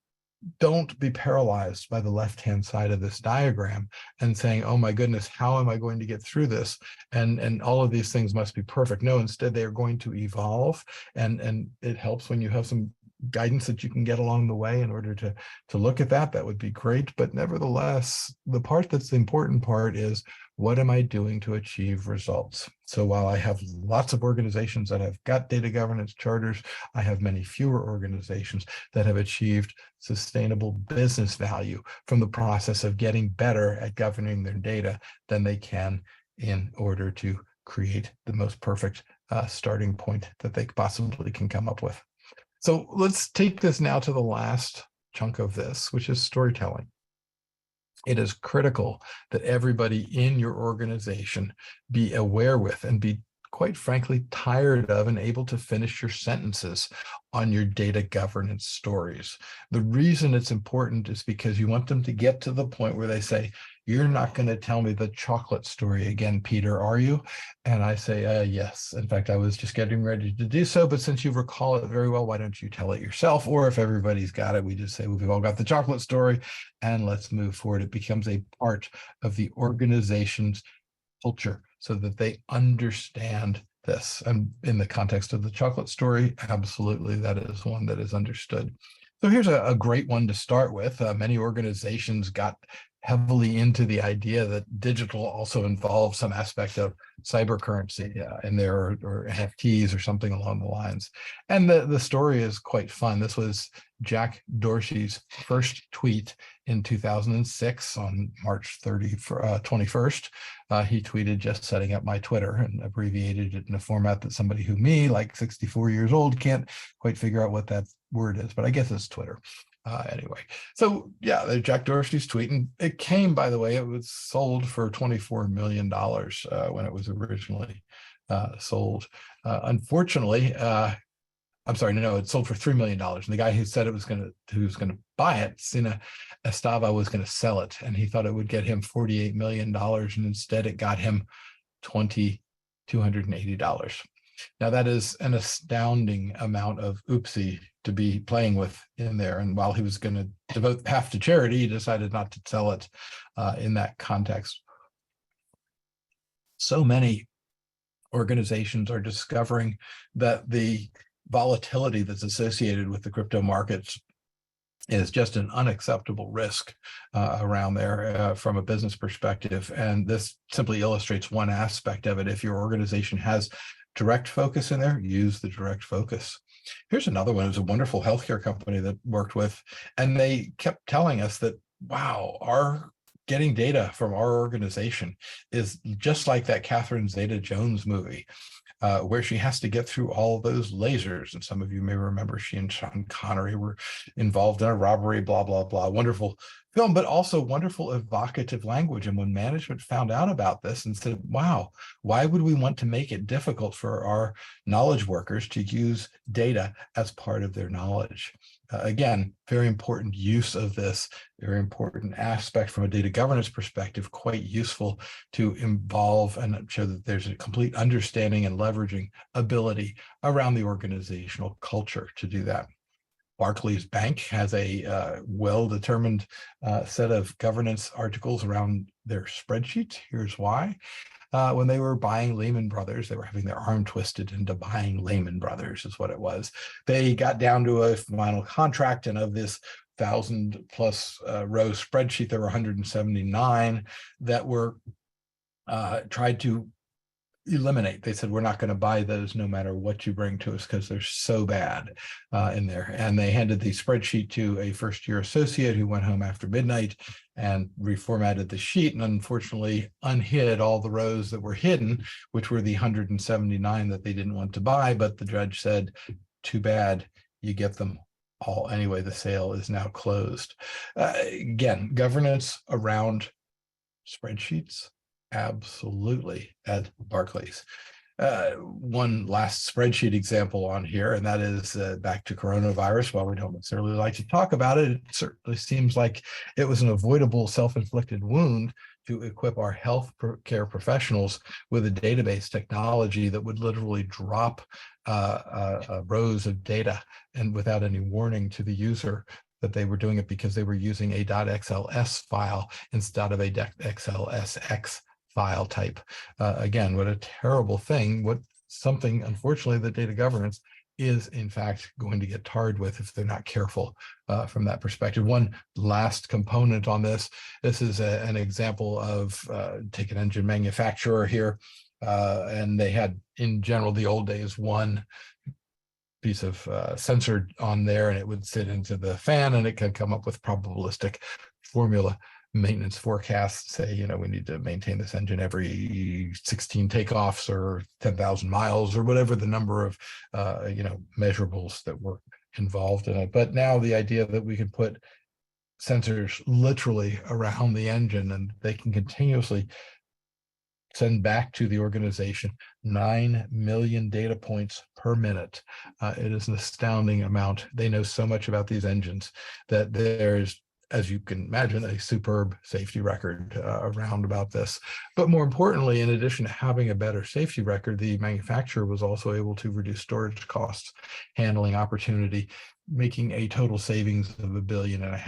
don't be paralyzed by the left-hand side of this diagram and saying, oh my goodness, how am I going to get through this? And all of these things must be perfect. No, instead they are going to evolve. And it helps when you have some guidance that you can get along the way in order to look at that, that would be great. But nevertheless, the part that's the important part is, what am I doing to achieve results? So while I have lots of organizations that have got data governance charters, I have many fewer organizations that have achieved sustainable business value from the process of getting better at governing their data than they can in order to create the most perfect starting point that they possibly can come up with. So let's take this now to the last chunk of this, which is storytelling. It is critical that everybody in your organization be aware with and be, quite frankly, tired of and able to finish your sentences on your data governance stories. The reason it's important is because you want them to get to the point where they say, you're not going to tell me the chocolate story again, Peter, are you? And I say, yes. In fact, I was just getting ready to do so, but since you recall it very well, why don't you tell it yourself? Or if everybody's got it, we just say, we've all got the chocolate story, and let's move forward. It becomes a part of the organization's culture so that they understand this. And in the context of the chocolate story, absolutely, that is one that is understood. So here's a great one to start with. Many organizations got heavily into the idea that digital also involves some aspect of cyber currency in there, or NFTs or something along the lines. And the story is quite fun. This was Jack Dorsey's first tweet in 2006 on March 21st. He tweeted, just setting up my Twitter, and abbreviated it in a format that somebody who me, like 64 years old, can't quite figure out what that word is, but I guess it's Twitter. Anyway, so yeah, Jack Dorsey's tweet, and it came, by the way, it was sold for $24 million when it was originally sold. Unfortunately, I'm sorry, no, it sold for $3 million. And the guy who said who was going to buy it, Sina Estava, was going to sell it, and he thought it would get him $48 million, and instead it got him $2,280. Now that is an astounding amount of oopsie to be playing with in there. And while he was going to devote half to charity, he decided not to sell it in that context. So many organizations are discovering that the volatility that's associated with the crypto markets is just an unacceptable risk around there from a business perspective. And this simply illustrates one aspect of it. If your organization has direct focus in there, use the direct focus. Here's another one. It was a wonderful healthcare company that worked with, and they kept telling us that, wow, our getting data from our organization is just like that Catherine Zeta-Jones movie, where she has to get through all those lasers. And some of you may remember she and Sean Connery were involved in a robbery, blah, blah, blah. Wonderful film, but also wonderful evocative language. And when management found out about this and said, wow, why would we want to make it difficult for our knowledge workers to use data as part of their knowledge? Again, very important use of this, very important aspect from a data governance perspective, quite useful to involve and show that there's a complete understanding and leveraging ability around the organizational culture to do that. Barclays Bank has a well-determined set of governance articles around their spreadsheets. Here's why. When they were buying Lehman Brothers, they were having their arm twisted into buying Lehman Brothers is what it was. They got down to a final contract, and of this 1,000+ row spreadsheet, there were 179 that were tried to eliminate. They said, we're not going to buy those no matter what you bring to us because they're so bad in there. And they handed the spreadsheet to a first-year associate who went home after midnight and reformatted the sheet, and unfortunately unhid all the rows that were hidden, which were the 179 that they didn't want to buy. But the judge said, too bad, you get them all anyway. The sale is now closed. Again, governance around spreadsheets, absolutely, at Barclays. One last spreadsheet example on here, and that is back to coronavirus. While we don't necessarily like to talk about it, it certainly seems like it was an avoidable self-inflicted wound to equip our health care professionals with a database technology that would literally drop rows of data and without any warning to the user that they were doing it because they were using a .xls file instead of a .xlsx file type. Again, what a terrible thing. What something, unfortunately, that data governance is in fact going to get tarred with if they're not careful from that perspective. One last component on this. This is an example of take an engine manufacturer here, and they had, in general, the old days, one piece of sensor on there, and it would sit into the fan, and it could come up with probabilistic formula maintenance forecasts, say, you know, we need to maintain this engine every 16 takeoffs or 10,000 miles or whatever the number of, you know, measurables that were involved in it. But now the idea that we can put sensors literally around the engine, and they can continuously send back to the organization 9 million data points per minute. It is an astounding amount. They know so much about these engines that there's, as you can imagine, a superb safety record around about this. But more importantly, in addition to having a better safety record, the manufacturer was also able to reduce storage costs, handling opportunity, making a total savings of $1.5 billion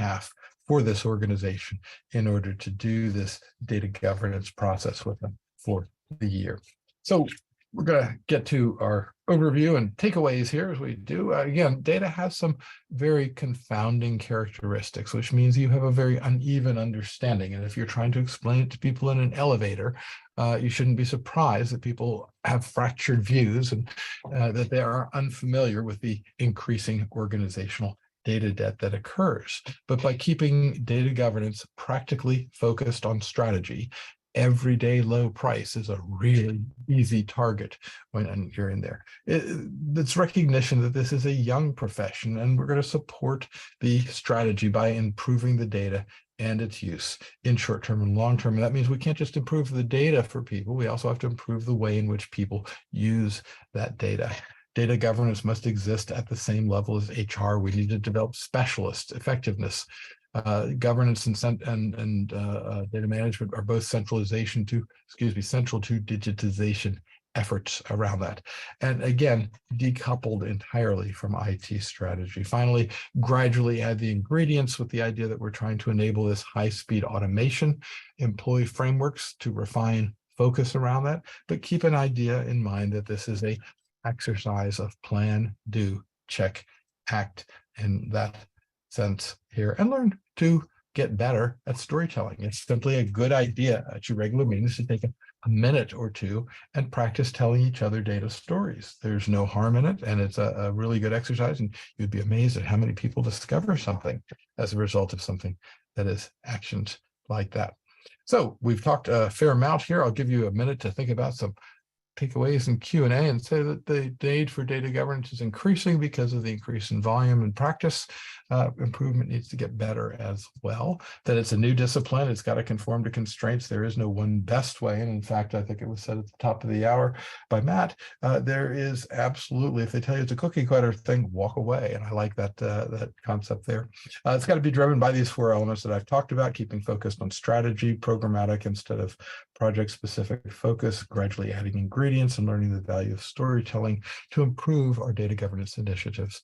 for this organization in order to do this data governance process with them for the year. So we're going to get to our overview and takeaways here as we do. Again, data has some very confounding characteristics, which means you have a very uneven understanding. And if you're trying to explain it to people in an elevator, you shouldn't be surprised that people have fractured views and that they are unfamiliar with the increasing organizational data debt that occurs. But by keeping data governance practically focused on strategy, everyday low price is a really easy target when you're in there. It's recognition that this is a young profession, and we're going to support the strategy by improving the data and its use in short term and long term. And that means we can't just improve the data for people, we also have to improve the way in which people use that data. Data governance must exist at the same level as HR. We need to develop specialist effectiveness. Governance and data management are both central to digitization efforts around that. And again, decoupled entirely from IT strategy. Finally, gradually add the ingredients with the idea that we're trying to enable this high-speed automation, employee frameworks to refine focus around that, but keep an idea in mind that this is a exercise of plan, do, check, act in that sense here, and learn to get better at storytelling. It's simply a good idea at your regular meetings to take a minute or two and practice telling each other data stories. There's no harm in it, and it's a really good exercise, and you'd be amazed at how many people discover something as a result of something that is actioned like that. So we've talked a fair amount here. I'll give you a minute to think about some takeaways and Q&A, and say that the need for data governance is increasing because of the increase in volume and practice. Improvement needs to get better as well. That it's a new discipline. It's got to conform to constraints. There is no one best way. And in fact, I think it was said at the top of the hour by Matt, there is absolutely, if they tell you it's a cookie cutter thing, walk away. And I like that, that concept there. It's got to be driven by these 4 elements that I've talked about: keeping focused on strategy, programmatic instead of project-specific focus, gradually adding ingredients, and learning the value of storytelling to improve our data governance initiatives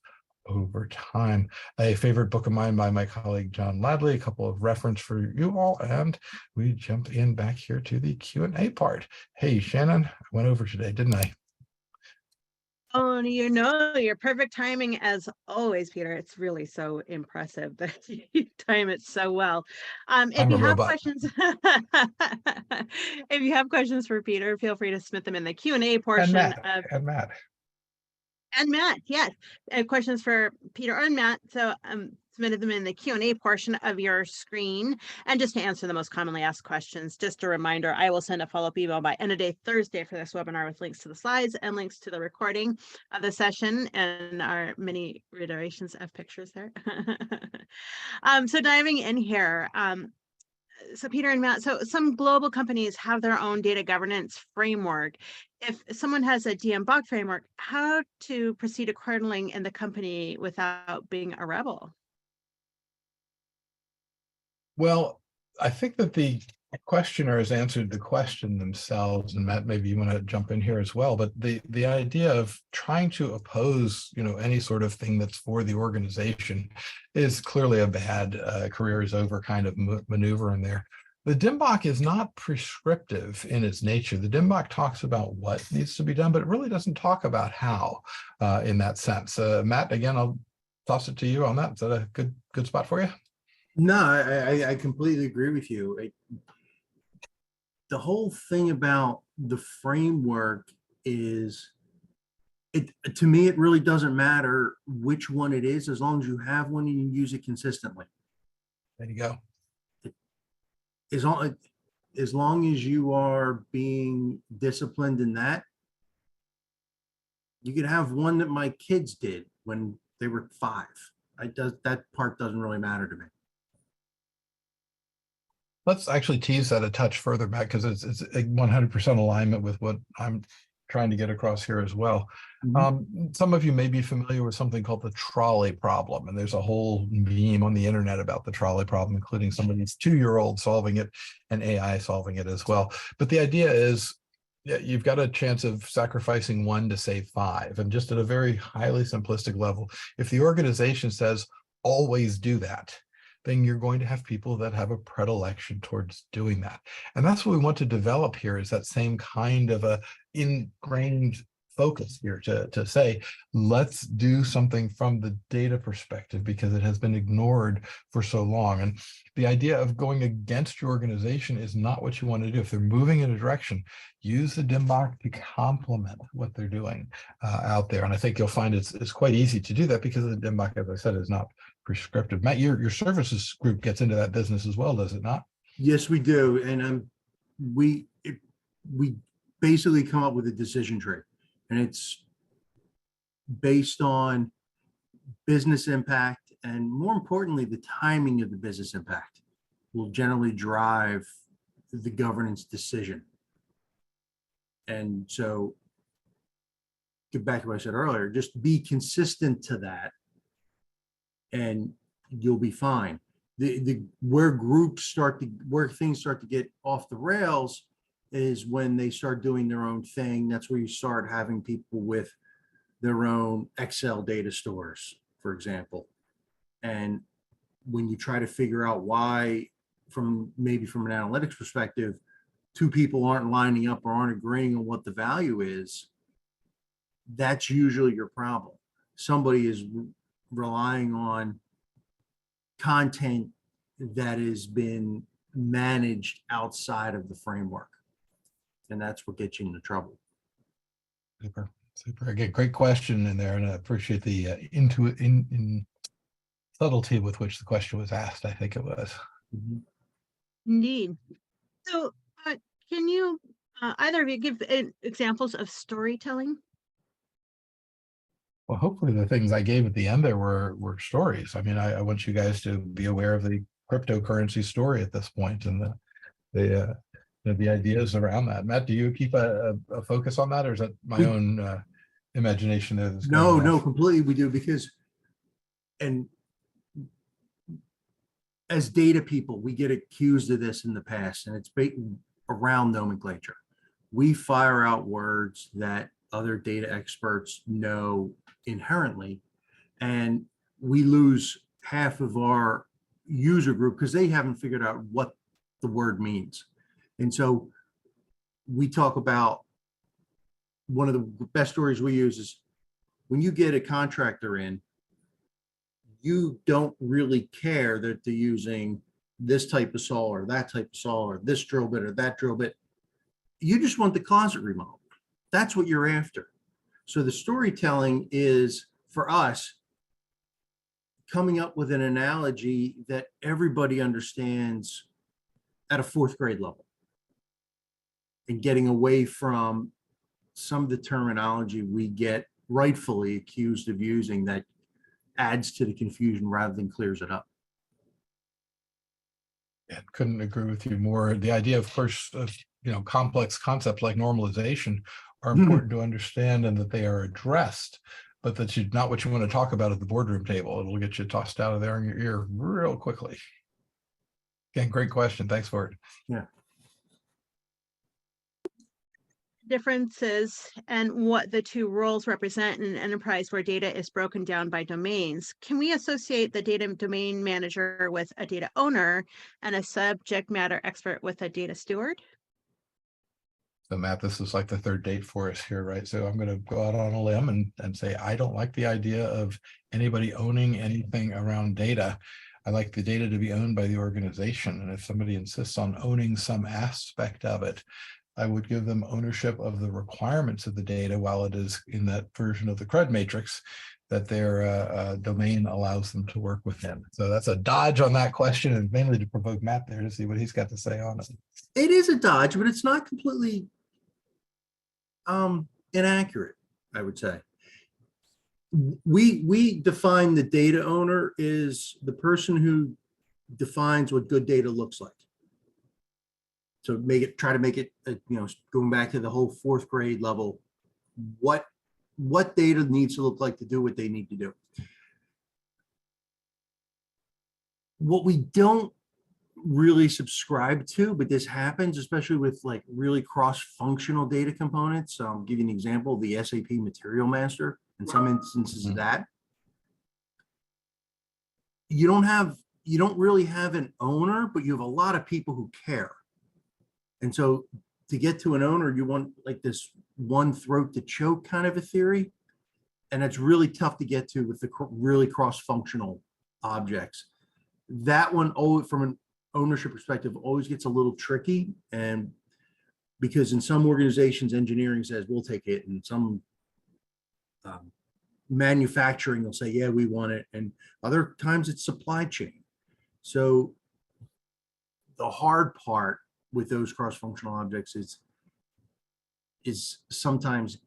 over time. A favorite book of mine by my colleague John Ladley, a couple of reference for you all, and we jump in back here to the Q&A part. Hey, Shannon, I went over today, didn't I? Oh, you know, your perfect timing as always, Peter. It's really so impressive that you time it so well. If you have questions, if you have questions for Peter, feel free to submit them in the Q&A portion and Matt. And Matt, yes. Questions for Peter and Matt. So submitted them in the Q&A portion of your screen. And just to answer the most commonly asked questions, just a reminder, I will send a follow-up email by end of day Thursday for this webinar with links to the slides and links to the recording of the session and our many reiterations of pictures there. So diving in here, so Peter and Matt, so some global companies have their own data governance framework. If someone has a DMBOK framework, how to proceed accordingly in the company without being a rebel? Well, I think that the questioner has answered the question themselves, and Matt, maybe you want to jump in here as well. But the idea of trying to oppose, you know, any sort of thing that's for the organization is clearly a bad career is over kind of maneuver in there. The DIMBOK is not prescriptive in its nature. The DIMBOK talks about what needs to be done, but it really doesn't talk about how in that sense. Matt, again, I'll toss it to you on that. Is that a good spot for you? No, I completely agree with you. The whole thing about the framework is, to me, it really doesn't matter which one it is, as long as you have one and you use it consistently. There you go. As long as you are being disciplined in that, you could have one that my kids did when they were 5. That part doesn't really matter to me. Let's actually tease that a touch further back, because it's 100% alignment with what I'm trying to get across here as well. Some of you may be familiar with something called the trolley problem, and there's a whole meme on the internet about the trolley problem, including somebody's 2-year-old solving it and AI solving it as well. But the idea is, you've got a chance of sacrificing 1 to save 5. And just at a very highly simplistic level, if the organization says always do that, then you're going to have people that have a predilection towards doing that. And that's what we want to develop here, is that same kind of a ingrained focus here to say, let's do something from the data perspective, because it has been ignored for so long. And the idea of going against your organization is not what you want to do. If they're moving in a direction, use the DIMBOK to complement what they're doing out there. And I think you'll find it's quite easy to do that, because the DIMBOK, as I said, is not prescriptive. Matt, your services group gets into that business as well, does it not? Yes, we do. And we basically come up with a decision tree, and it's based on business impact, and more importantly, the timing of the business impact will generally drive the governance decision. And so, get back to what I said earlier, just be consistent to that, and you'll be fine. Where things start to get off the rails is when they start doing their own thing. That's where you start having people with their own Excel data stores, for example. And when you try to figure out why, maybe from an analytics perspective, 2 people aren't lining up or aren't agreeing on what the value is, that's usually your problem. Somebody is relying on content that has been managed outside of the framework, and that's what gets you into trouble. Super. Again, great question in there, and I appreciate the in subtlety with which the question was asked. I think it was. Indeed. So can you either of you give examples of storytelling? Well, hopefully the things I gave at the end there were stories. I mean, I want you guys to be aware of the cryptocurrency story at this point, and the ideas around that. Matt, do you keep a focus on that, or is that my own imagination there? No, completely we do, because, and as data people, we get accused of this in the past, and it's around nomenclature. We fire out words that other data experts know inherently, and we lose half of our user group because they haven't figured out what the word means. And so we talk about, one of the best stories we use is, when you get a contractor in, you don't really care that they're using this type of saw or that type of saw or this drill bit or that drill bit. You just want the closet remodeled. That's what you're after. So the storytelling is, for us, coming up with an analogy that everybody understands at a 4th grade level, and getting away from some of the terminology we get rightfully accused of using that adds to the confusion rather than clears it up. Yeah, couldn't agree with you more. The idea, of course, of complex concepts like normalization are important to understand, and that they are addressed, but that's not what you want to talk about at the boardroom table. It'll get you tossed out of there in your ear real quickly. Again, great question. Thanks for it. Yeah. differences and what the two roles represent in an enterprise where data is broken down by domains, can we associate the data domain manager with a data owner and a subject matter expert with a data steward? So Matt, this is like the third date for us here, right? So I'm going to go out on a limb and say, I don't like the idea of anybody owning anything around data. I like the data to be owned by the organization. And if somebody insists on owning some aspect of it, I would give them ownership of the requirements of the data while it is in that version of the CRUD matrix that their domain allows them to work within. So that's a dodge on that question, and mainly to provoke Matt there to see what he's got to say on it. It is a dodge, but it's not completely inaccurate, I would say. We define the data owner is the person who defines what good data looks like. So try to make it, going back to the whole fourth grade level, what data needs to look like to do what they need to do. What we don't really subscribe to, but this happens, especially with like really cross-functional data components. I'll give you an example, the SAP Material Master, in some instances of that. You don't really have an owner, but you have a lot of people who care. And so to get to an owner, you want like this one throat to choke kind of a theory. And it's really tough to get to with the really cross-functional objects. That one, from an ownership perspective, always gets a little tricky. And because in some organizations, engineering says, we'll take it. And some manufacturing will say, yeah, we want it. And other times it's supply chain. So the hard part with those cross-functional objects is sometimes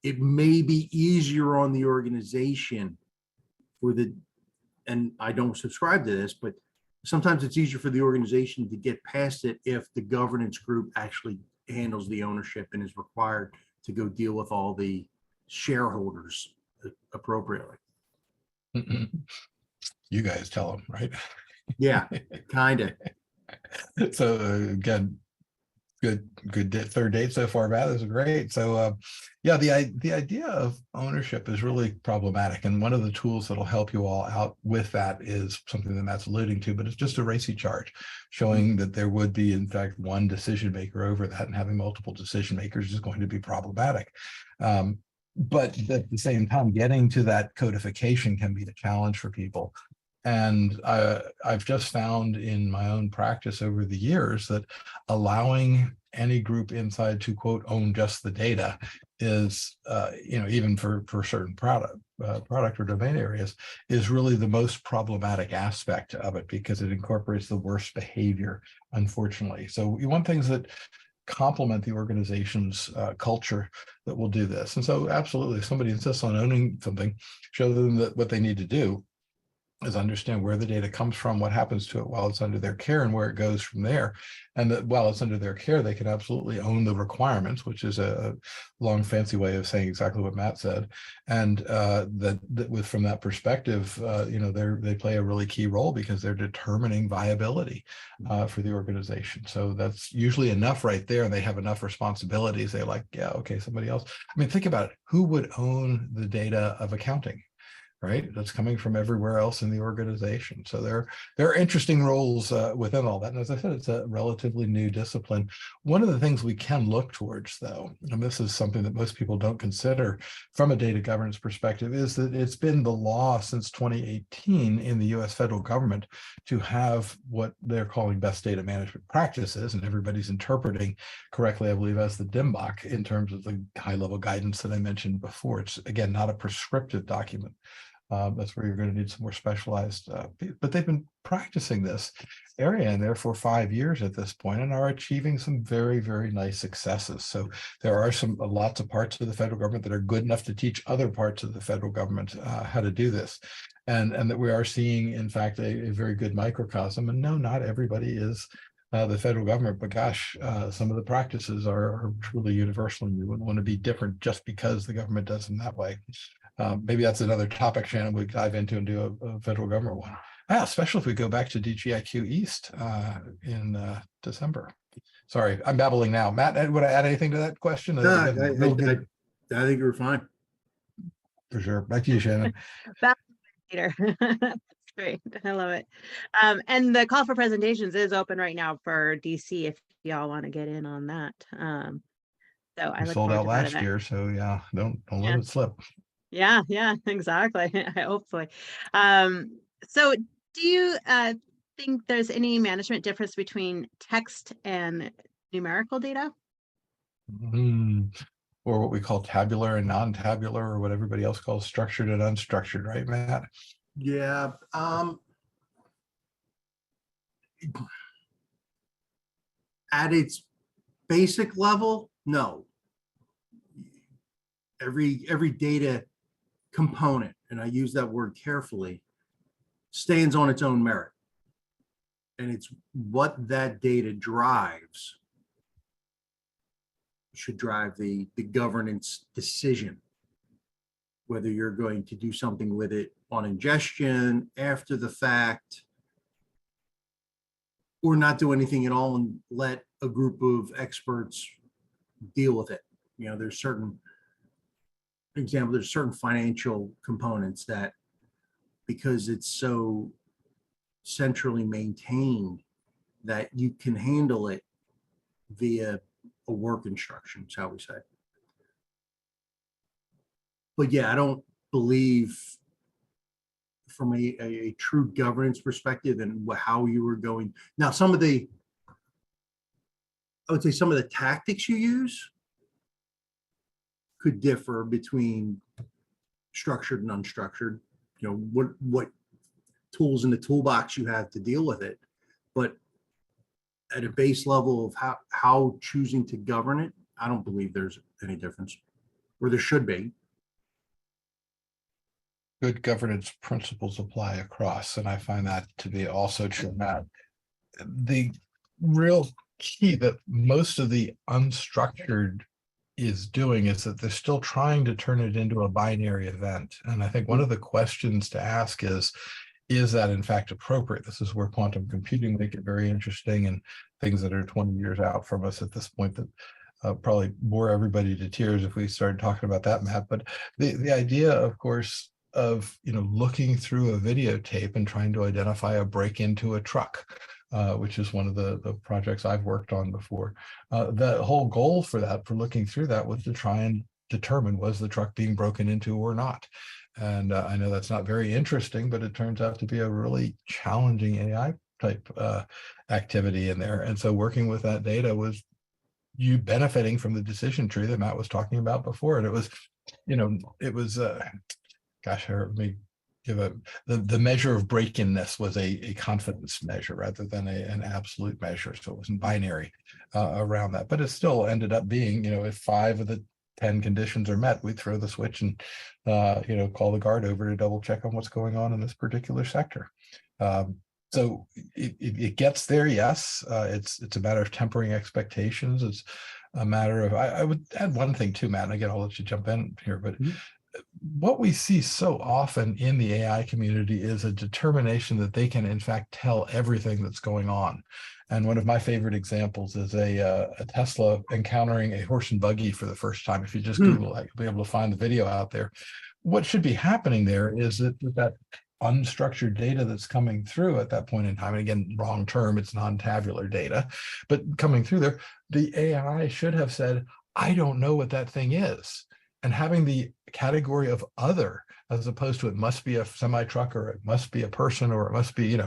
it may be easier on the organization and I don't subscribe to this, but sometimes it's easier for the organization to get past it if the governance group actually handles the ownership and is required to go deal with all the shareholders appropriately. You guys tell them, right? Yeah, kind of. So again, good third date so far, Matt. This is great. So yeah, the idea of ownership is really problematic, and one of the tools that'll help you all out with that is something that Matt's alluding to, but it's just a RACI chart showing that there would be in fact one decision maker over that, and having multiple decision makers is going to be problematic. But at the same time, getting to that codification can be a challenge for people. And I've just found in my own practice over the years that allowing any group inside to quote own just the data is, even for certain product or domain areas, is really the most problematic aspect of it, because it incorporates the worst behavior, unfortunately. So you want things that complement the organization's culture that will do this. And so absolutely, if somebody insists on owning something, show them that what they need to do is understand where the data comes from, what happens to it while it's under their care, and where it goes from there. And that while it's under their care, they can absolutely own the requirements, which is a long, fancy way of saying exactly what Matt said. And from that perspective, they play a really key role, because they're determining viability for the organization. So that's usually enough right there. And they have enough responsibilities. They're like, yeah, okay, somebody else. I mean, think about it. Who would own the data of accounting? Right, that's coming from everywhere else in the organization. So there are interesting roles within all that. And as I said, it's a relatively new discipline. One of the things we can look towards, though, and this is something that most people don't consider from a data governance perspective, is that it's been the law since 2018 in the US federal government to have what they're calling best data management practices, and everybody's interpreting correctly, I believe, as the DMBOK in terms of the high-level guidance that I mentioned before. It's, again, not a prescriptive document. That's where you're going to need some more specialized, but they've been practicing this area in there for 5 years at this point, and are achieving some very, very nice successes. So there are lots of parts of the federal government that are good enough to teach other parts of the federal government how to do this. And that we are seeing, in fact, a very good microcosm. And no, not everybody is the federal government, but gosh, some of the practices are truly universal, and we wouldn't want to be different just because the government does them that way. Maybe that's another topic, Shannon, we dive into and do a federal government one. Especially if we go back to DGIQ East in December. Sorry, I'm babbling now. Matt, would I add anything to that question? No, Again, real good, I think you were fine. for sure. Back to you, Shannon. Back later. That's great. I love it. And the call for presentations is open right now for DC if y'all want to get in on that. So I We look sold forward out to that last event. year, so yeah, don't let Yeah. it slip. Yeah, exactly. Hopefully. So do you think there's any management difference between text and numerical data? Or what we call tabular and non-tabular, or what everybody else calls structured and unstructured, right, Matt? Yeah. At its basic level, no. Every data component, and I use that word carefully, stands on its own merit. And it's what that data drives should drive the governance decision, whether you're going to do something with it on ingestion, after the fact, or not do anything at all and let a group of experts deal with it. You know, there's certain financial components that, because it's so centrally maintained, that you can handle it via a work instruction, shall we say. But yeah, I don't believe from a true governance perspective and how you were going. Now, I would say some of the tactics you use could differ between structured and unstructured. You know, what tools in the toolbox you have to deal with it. But at a base level of how choosing to govern it, I don't believe there's any difference, or there should be. Good governance principles apply across, and I find that to be also true, Matt. The real key that most of the unstructured is doing is that they're still trying to turn it into a binary event. And I think one of the questions to ask is that in fact appropriate? This is where quantum computing make it very interesting, and things that are 20 years out from us at this point that probably bore everybody to tears if we started talking about that, Matt. But the idea, of course, of looking through a videotape and trying to identify a break into a truck, which is one of the projects I've worked on before. The whole goal for looking through that was to try and determine, was the truck being broken into or not? And I know that's not very interesting, but it turns out to be a really challenging AI type activity in there. And so working with that data was you benefiting from the decision tree that Matt was talking about before. And it was, gosh, let me give the measure of break-inness was a confidence measure rather than an absolute measure. So it wasn't binary around that, but it still ended up being, if 5 of the 10 conditions are met, we throw the switch and, call the guard over to double check on what's going on in this particular sector. So it gets there, yes. It's a matter of tempering expectations. It's a matter of, I would add one thing too, Matt, and again, I'll let you jump in here, but what we see so often in the AI community is a determination that they can in fact tell everything that's going on. And one of my favorite examples is a Tesla encountering a horse and buggy for the first time. If you just Google that, you'll be able to find the video out there. What should be happening there is that unstructured data that's coming through at that point in time, and again, wrong term, it's non-tabular data, but coming through there, the AI should have said, I don't know what that thing is. And having the category of other, as opposed to it must be a semi-truck, or it must be a person, or it must be,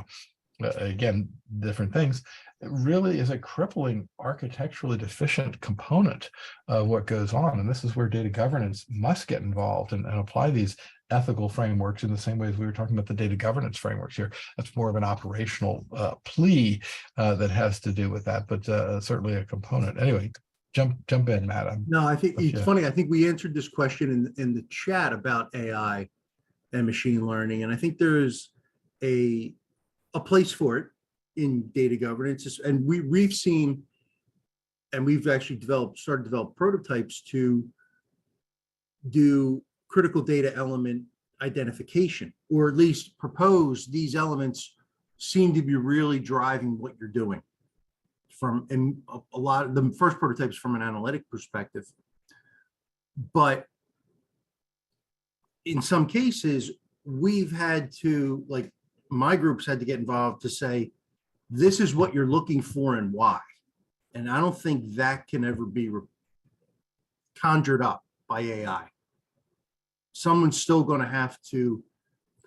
again, different things, it really is a crippling architecturally deficient component of what goes on. And this is where data governance must get involved and apply these ethical frameworks in the same way as we were talking about the data governance frameworks here. That's more of an operational plea that has to do with that, but certainly a component. Anyway, jump in, Matt. No, I think it's funny. I think we answered this question in the chat about AI and machine learning, and I think there's a place for it in data governance. And we've seen, and we've actually started to develop prototypes to do critical data element identification, or at least propose these elements seem to be really driving what you're doing and a lot of the first prototypes from an analytic perspective. But in some cases, we've had to, like, my groups had to get involved to say, this is what you're looking for and why. And I don't think that can ever be conjured up by AI. Someone's still going to have to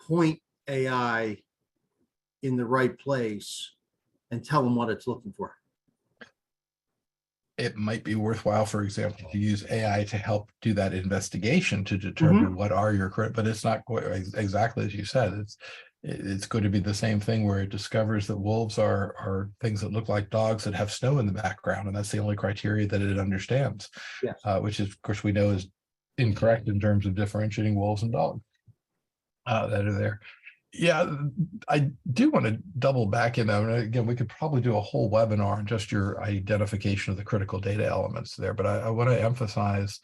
point AI in the right place and tell them what it's looking for. It might be worthwhile, for example, to use AI to help do that investigation to determine what are your credit, but it's not quite exactly as you said. It's going to be the same thing where it discovers that wolves are things that look like dogs that have snow in the background, and that's the only criteria that it understands. Yes. Which is, of course, we know is incorrect in terms of differentiating wolves and dogs that are there. Yeah, I do want to double back in that. And again, we could probably do a whole webinar on just your identification of the critical data elements there, but I want to emphasize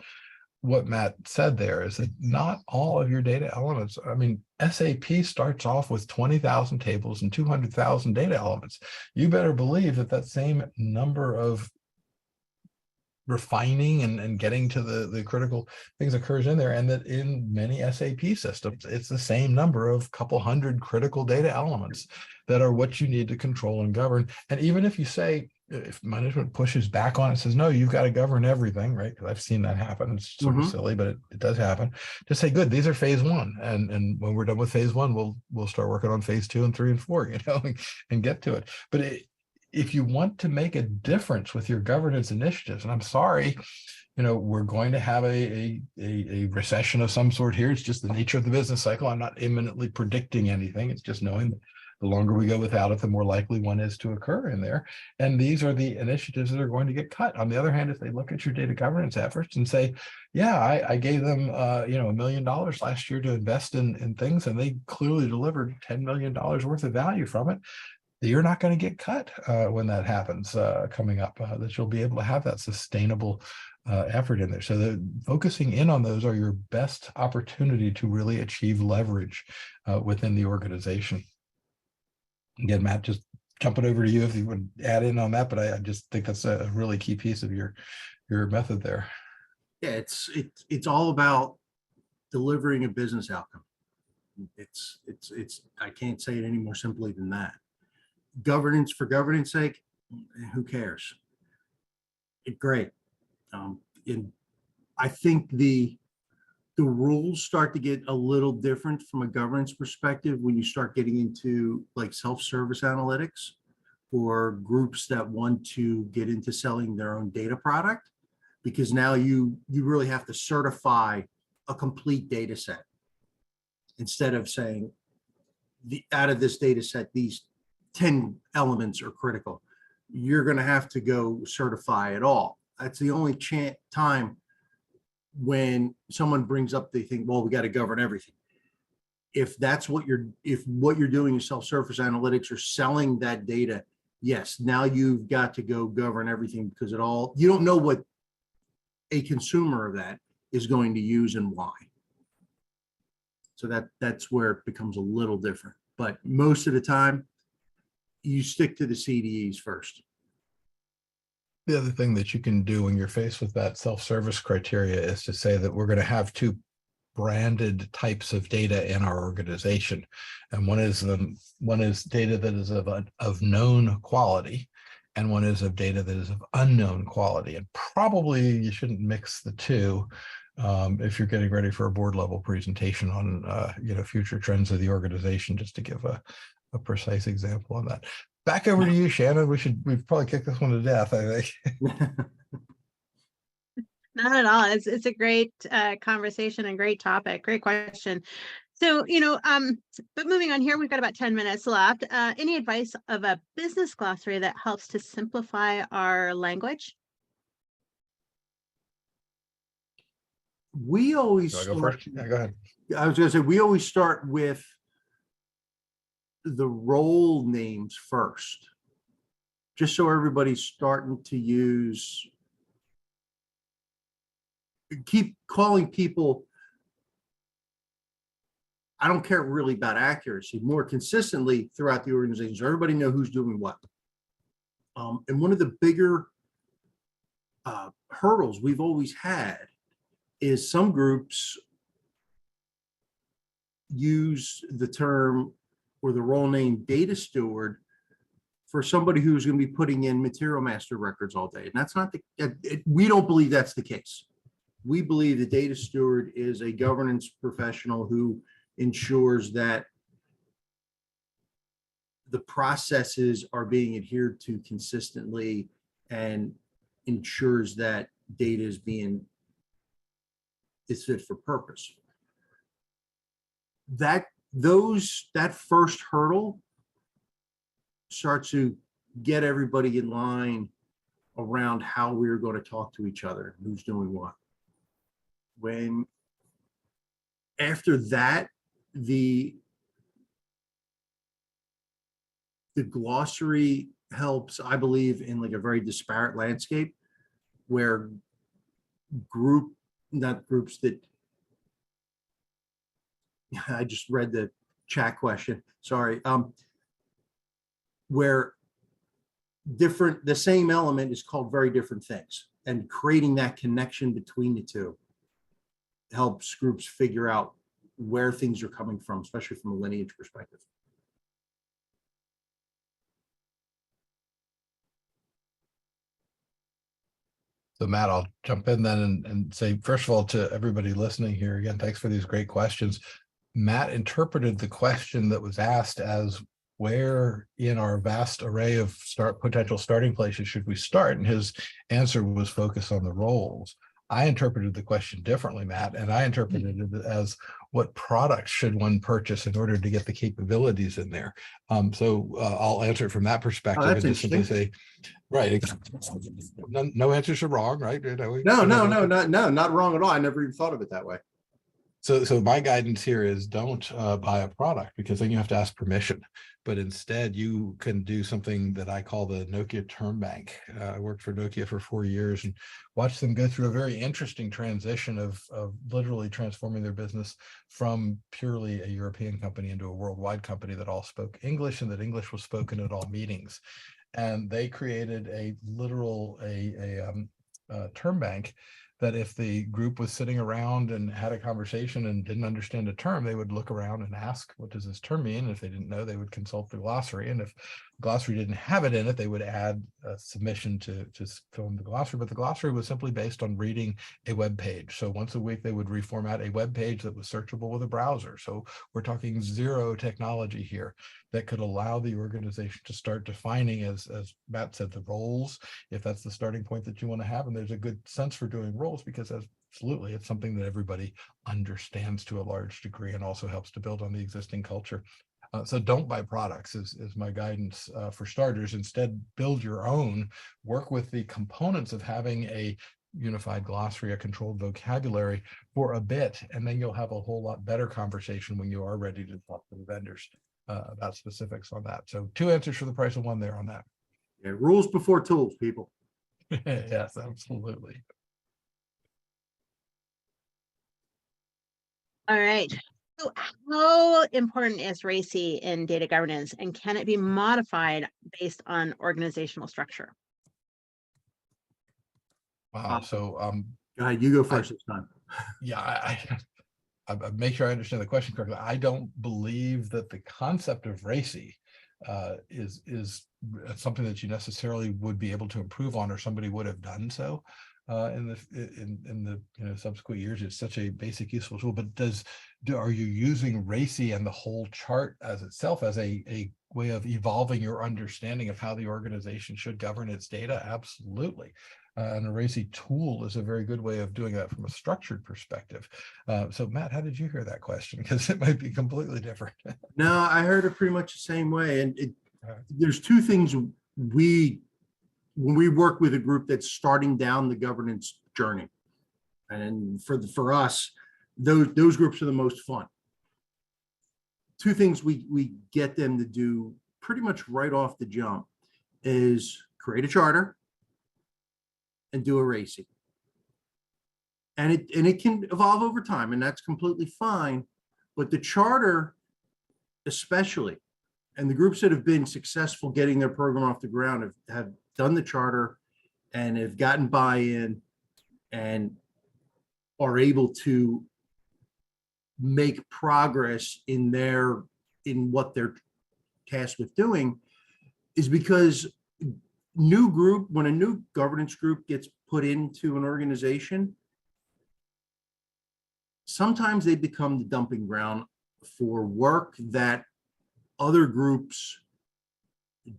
what Matt said there is that not all of your data elements, I mean, SAP starts off with 20,000 tables and 200,000 data elements. You better believe that that same number of refining and getting to the critical things occurs in there, and that in many SAP systems, it's the same number of couple hundred critical data elements that are what you need to control and govern. And even if you say, if management pushes back on it, says, no, you've got to govern everything, right? Because I've seen that happen. It's sort of silly, but it does happen. Just say, good, these are phase one. And when we're done with phase one, we'll start working on phase 2 and 3 and 4, and get to it. But if you want to make a difference with your governance initiatives, and I'm sorry, we're going to have a recession of some sort here. It's just the nature of the business cycle. I'm not imminently predicting anything. It's just knowing that the longer we go without it, the more likely one is to occur in there. And these are the initiatives that are going to get cut. On the other hand, if they look at your data governance efforts and say, yeah, I gave them, $1 million last year to invest in things, and they clearly delivered $10 million worth of value from it, you're not going to get cut when that happens coming up, that you'll be able to have that sustainable effort in there. So focusing in on those are your best opportunity to really achieve leverage within the organization. Again, Matt, just jumping over to you if you would add in on that, but I just think that's a really key piece of your method there. Yeah, it's all about delivering a business outcome. It's I can't say it any more simply than that. Governance for governance sake, who cares? Great. And I think the rules start to get a little different from a governance perspective when you start getting into like self-service analytics or groups that want to get into selling their own data product, because now you really have to certify a complete data set instead of saying out of this data set, these 10 elements are critical. You're going to have to go certify it all. That's the only time when someone brings up, they think, well, we got to govern everything. If what you're doing is self-service analytics or selling that data, yes, now you've got to go govern everything, because you don't know what a consumer of that is going to use and why. So that's where it becomes a little different. But most of the time, you stick to the CDEs first. The other thing that you can do when you're faced with that self-service criteria is to say that we're going to have two branded types of data in our organization. And one is data that is of known quality, and one is of data that is of unknown quality. And probably you shouldn't mix the two if you're getting ready for a board level presentation on future trends of the organization, just to give a precise example on that. Back over to you, Shannon. We've probably kicked this one to death, I think. Not at all. It's a great conversation and great topic. Great question. So, but moving on here, we've got about 10 minutes left. Any advice of a business glossary that helps to simplify our language? We always Do I go first? Yeah, go ahead. I was going to say, we always start with the role names first, just so everybody's starting to keep calling people. I don't care really about accuracy, more consistently throughout the organization, so everybody know who's doing what. And one of the bigger hurdles we've always had is some groups use the term or the role name data steward for somebody who's going to be putting in material master records all day. And that's not we don't believe that's the case. We believe the data steward is a governance professional who ensures that the processes are being adhered to consistently and ensures that data is fit for purpose. That first hurdle starts to get everybody in line around how we're going to talk to each other, who's doing what. When after that, the glossary helps, I believe, in like a very disparate landscape where not groups that I just read the chat question, sorry, where the same element is called very different things, and creating that connection between the two helps groups figure out where things are coming from, especially from a lineage perspective. So Matt, I'll jump in then and say, first of all, to everybody listening here, again, thanks for these great questions. Matt interpreted the question that was asked as where in our vast array of potential starting places should we start? And his answer was focused on the roles. I interpreted the question differently, Matt, and I interpreted it as what products should one purchase in order to get the capabilities in there. I'll answer it from that perspective. Oh, that's and just simply say, right. No answers are wrong, right? No, not wrong at all. I never even thought of it that way. So my guidance here is don't buy a product, because then you have to ask permission. But instead, you can do something that I call the Nokia term bank. I worked for Nokia for 4 years and watched them go through a very interesting transition of literally transforming their business from purely a European company into a worldwide company that all spoke English and that English was spoken at all meetings. And they created a term bank that if the group was sitting around and had a conversation and didn't understand a term, they would look around and ask, what does this term mean? And if they didn't know, they would consult the glossary. And if the glossary didn't have it in it, they would add a submission to fill in the glossary. But the glossary was simply based on reading a web page. So once a week, they would reformat a web page that was searchable with a browser. So we're talking zero technology here that could allow the organization to start defining, as Matt said, the roles, if that's the starting point that you want to have. And there's a good sense for doing roles, because absolutely, it's something that everybody understands to a large degree and also helps to build on the existing culture. So don't buy products is my guidance for starters. Instead, build your own, work with the components of having a unified glossary, a controlled vocabulary for a bit, and then you'll have a whole lot better conversation when you are ready to talk to the vendors about specifics on that. So 2 answers for the price of 1 there on that. Yeah, rules before tools, people. Yes, absolutely. All right. So how important is RACI in data governance, and can it be modified based on organizational structure? Wow. So Go ahead, you go first this time. yeah, I make sure I understand the question correctly. I don't believe that the concept of RACI is something that you necessarily would be able to improve on, or somebody would have done so in the subsequent years. It's such a basic, useful tool. But are you using RACI and the whole chart as itself as a way of evolving your understanding of how the organization should govern its data? Absolutely. And a RACI tool is a very good way of doing that from a structured perspective. So Matt, how did you hear that question? Because it might be completely different. No, I heard it pretty much the same way. And there's 2 things when we work with a group that's starting down the governance journey. And for us, those groups are the most fun. 2 things we get them to do pretty much right off the jump is create a charter and do a RACI. And it can evolve over time, and that's completely fine. But the charter, especially, and the groups that have been successful getting their program off the ground have done the charter and have gotten buy-in and are able to make progress in what they're tasked with doing is because when a new governance group gets put into an organization, sometimes they become the dumping ground for work that other groups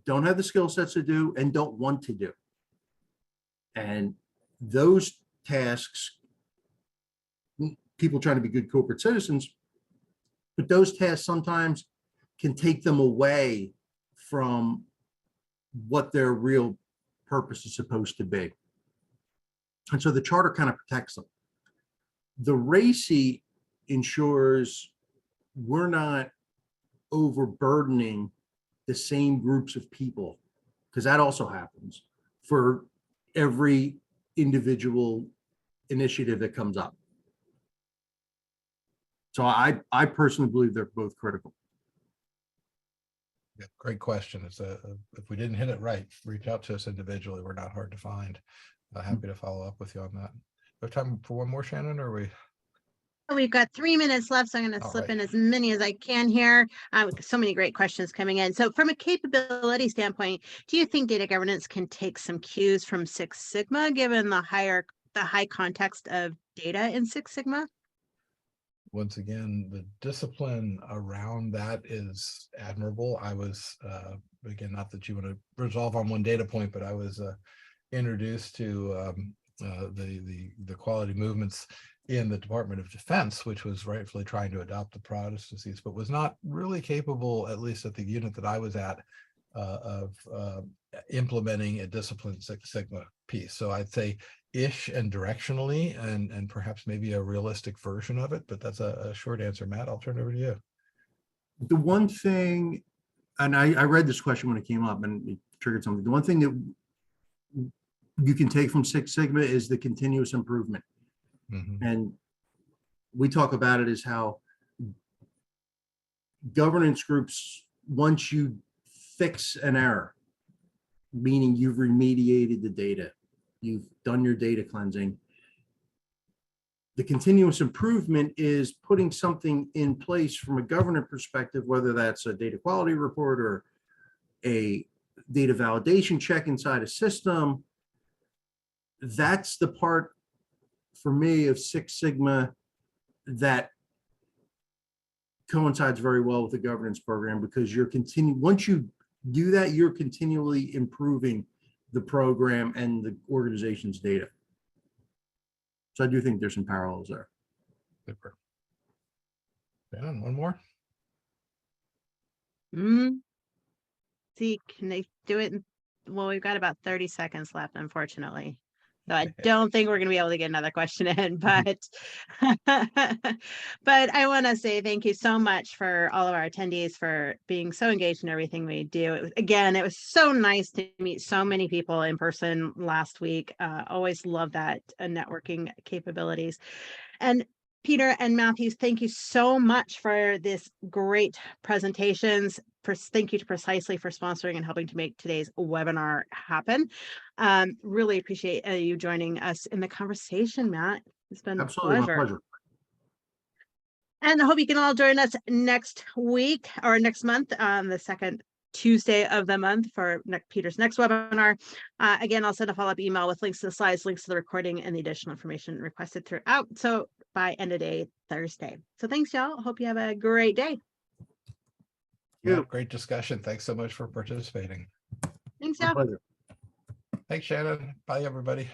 don't have the skill sets to do and don't want to do. And those tasks, people trying to be good corporate citizens, but those tasks sometimes can take them away from what their real purpose is supposed to be. And so the charter kind of protects them. The RACI ensures we're not overburdening the same groups of people, because that also happens for every individual initiative that comes up. So I personally believe they're both critical. Yeah, great question. If we didn't hit it right, reach out to us individually. We're not hard to find. Happy to follow up with you on that. We have time for one more, Shannon, or are we? We've got 3 minutes left, so I'm going to All slip right. in as many as I can here. So many great questions coming in. So from a capability standpoint, do you think data governance can take some cues from Six Sigma, given the high context of data in Six Sigma? Once again, the discipline around that is admirable. I was, again, not that you want to resolve on one data point, but I was introduced to the quality movements in the Department of Defense, which was rightfully trying to adopt the processes, but was not really capable, at least at the unit that I was at, of implementing a disciplined Six Sigma piece. So I'd say ish and directionally, and perhaps maybe a realistic version of it, but that's a short answer. Matt, I'll turn it over to you. The one thing, and I read this question when it came up and it triggered something. The one thing that you can take from Six Sigma is the continuous improvement. Mm-hmm. And we talk about it as how governance groups, once you fix an error, meaning you've remediated the data, you've done your data cleansing, the continuous improvement is putting something in place from a governance perspective, whether that's a data quality report or a data validation check inside a system. That's the part for me of Six Sigma that coincides very well with the governance program, because once you do that, you're continually improving the program and the organization's data. So I do think there's some parallels there. Super. Dan, one more? See, can they do it? Well, we've got about 30 seconds left, unfortunately. So I don't think we're going to be able to get another question in, but but I want to say thank you so much for all of our attendees for being so engaged in everything we do. It was so nice to meet so many people in person last week. Always love that networking capabilities. And Peter and Matthews, thank you so much for this great presentations. Thank you to Precisely for sponsoring and helping to make today's webinar happen. Really appreciate you joining us in the conversation, Matt. It's been Absolutely, a pleasure. my pleasure. And I hope you can all join us next week or next month on the second Tuesday of the month for Peter's next webinar. Again, I'll send a follow-up email with links to the slides, links to the recording, and the additional information requested throughout. So by end of day Thursday. So thanks, y'all. Hope you have a great day. Yeah, great discussion. Thanks so much for participating. Thanks, My y'all. pleasure. Thanks, Shannon. Bye, everybody.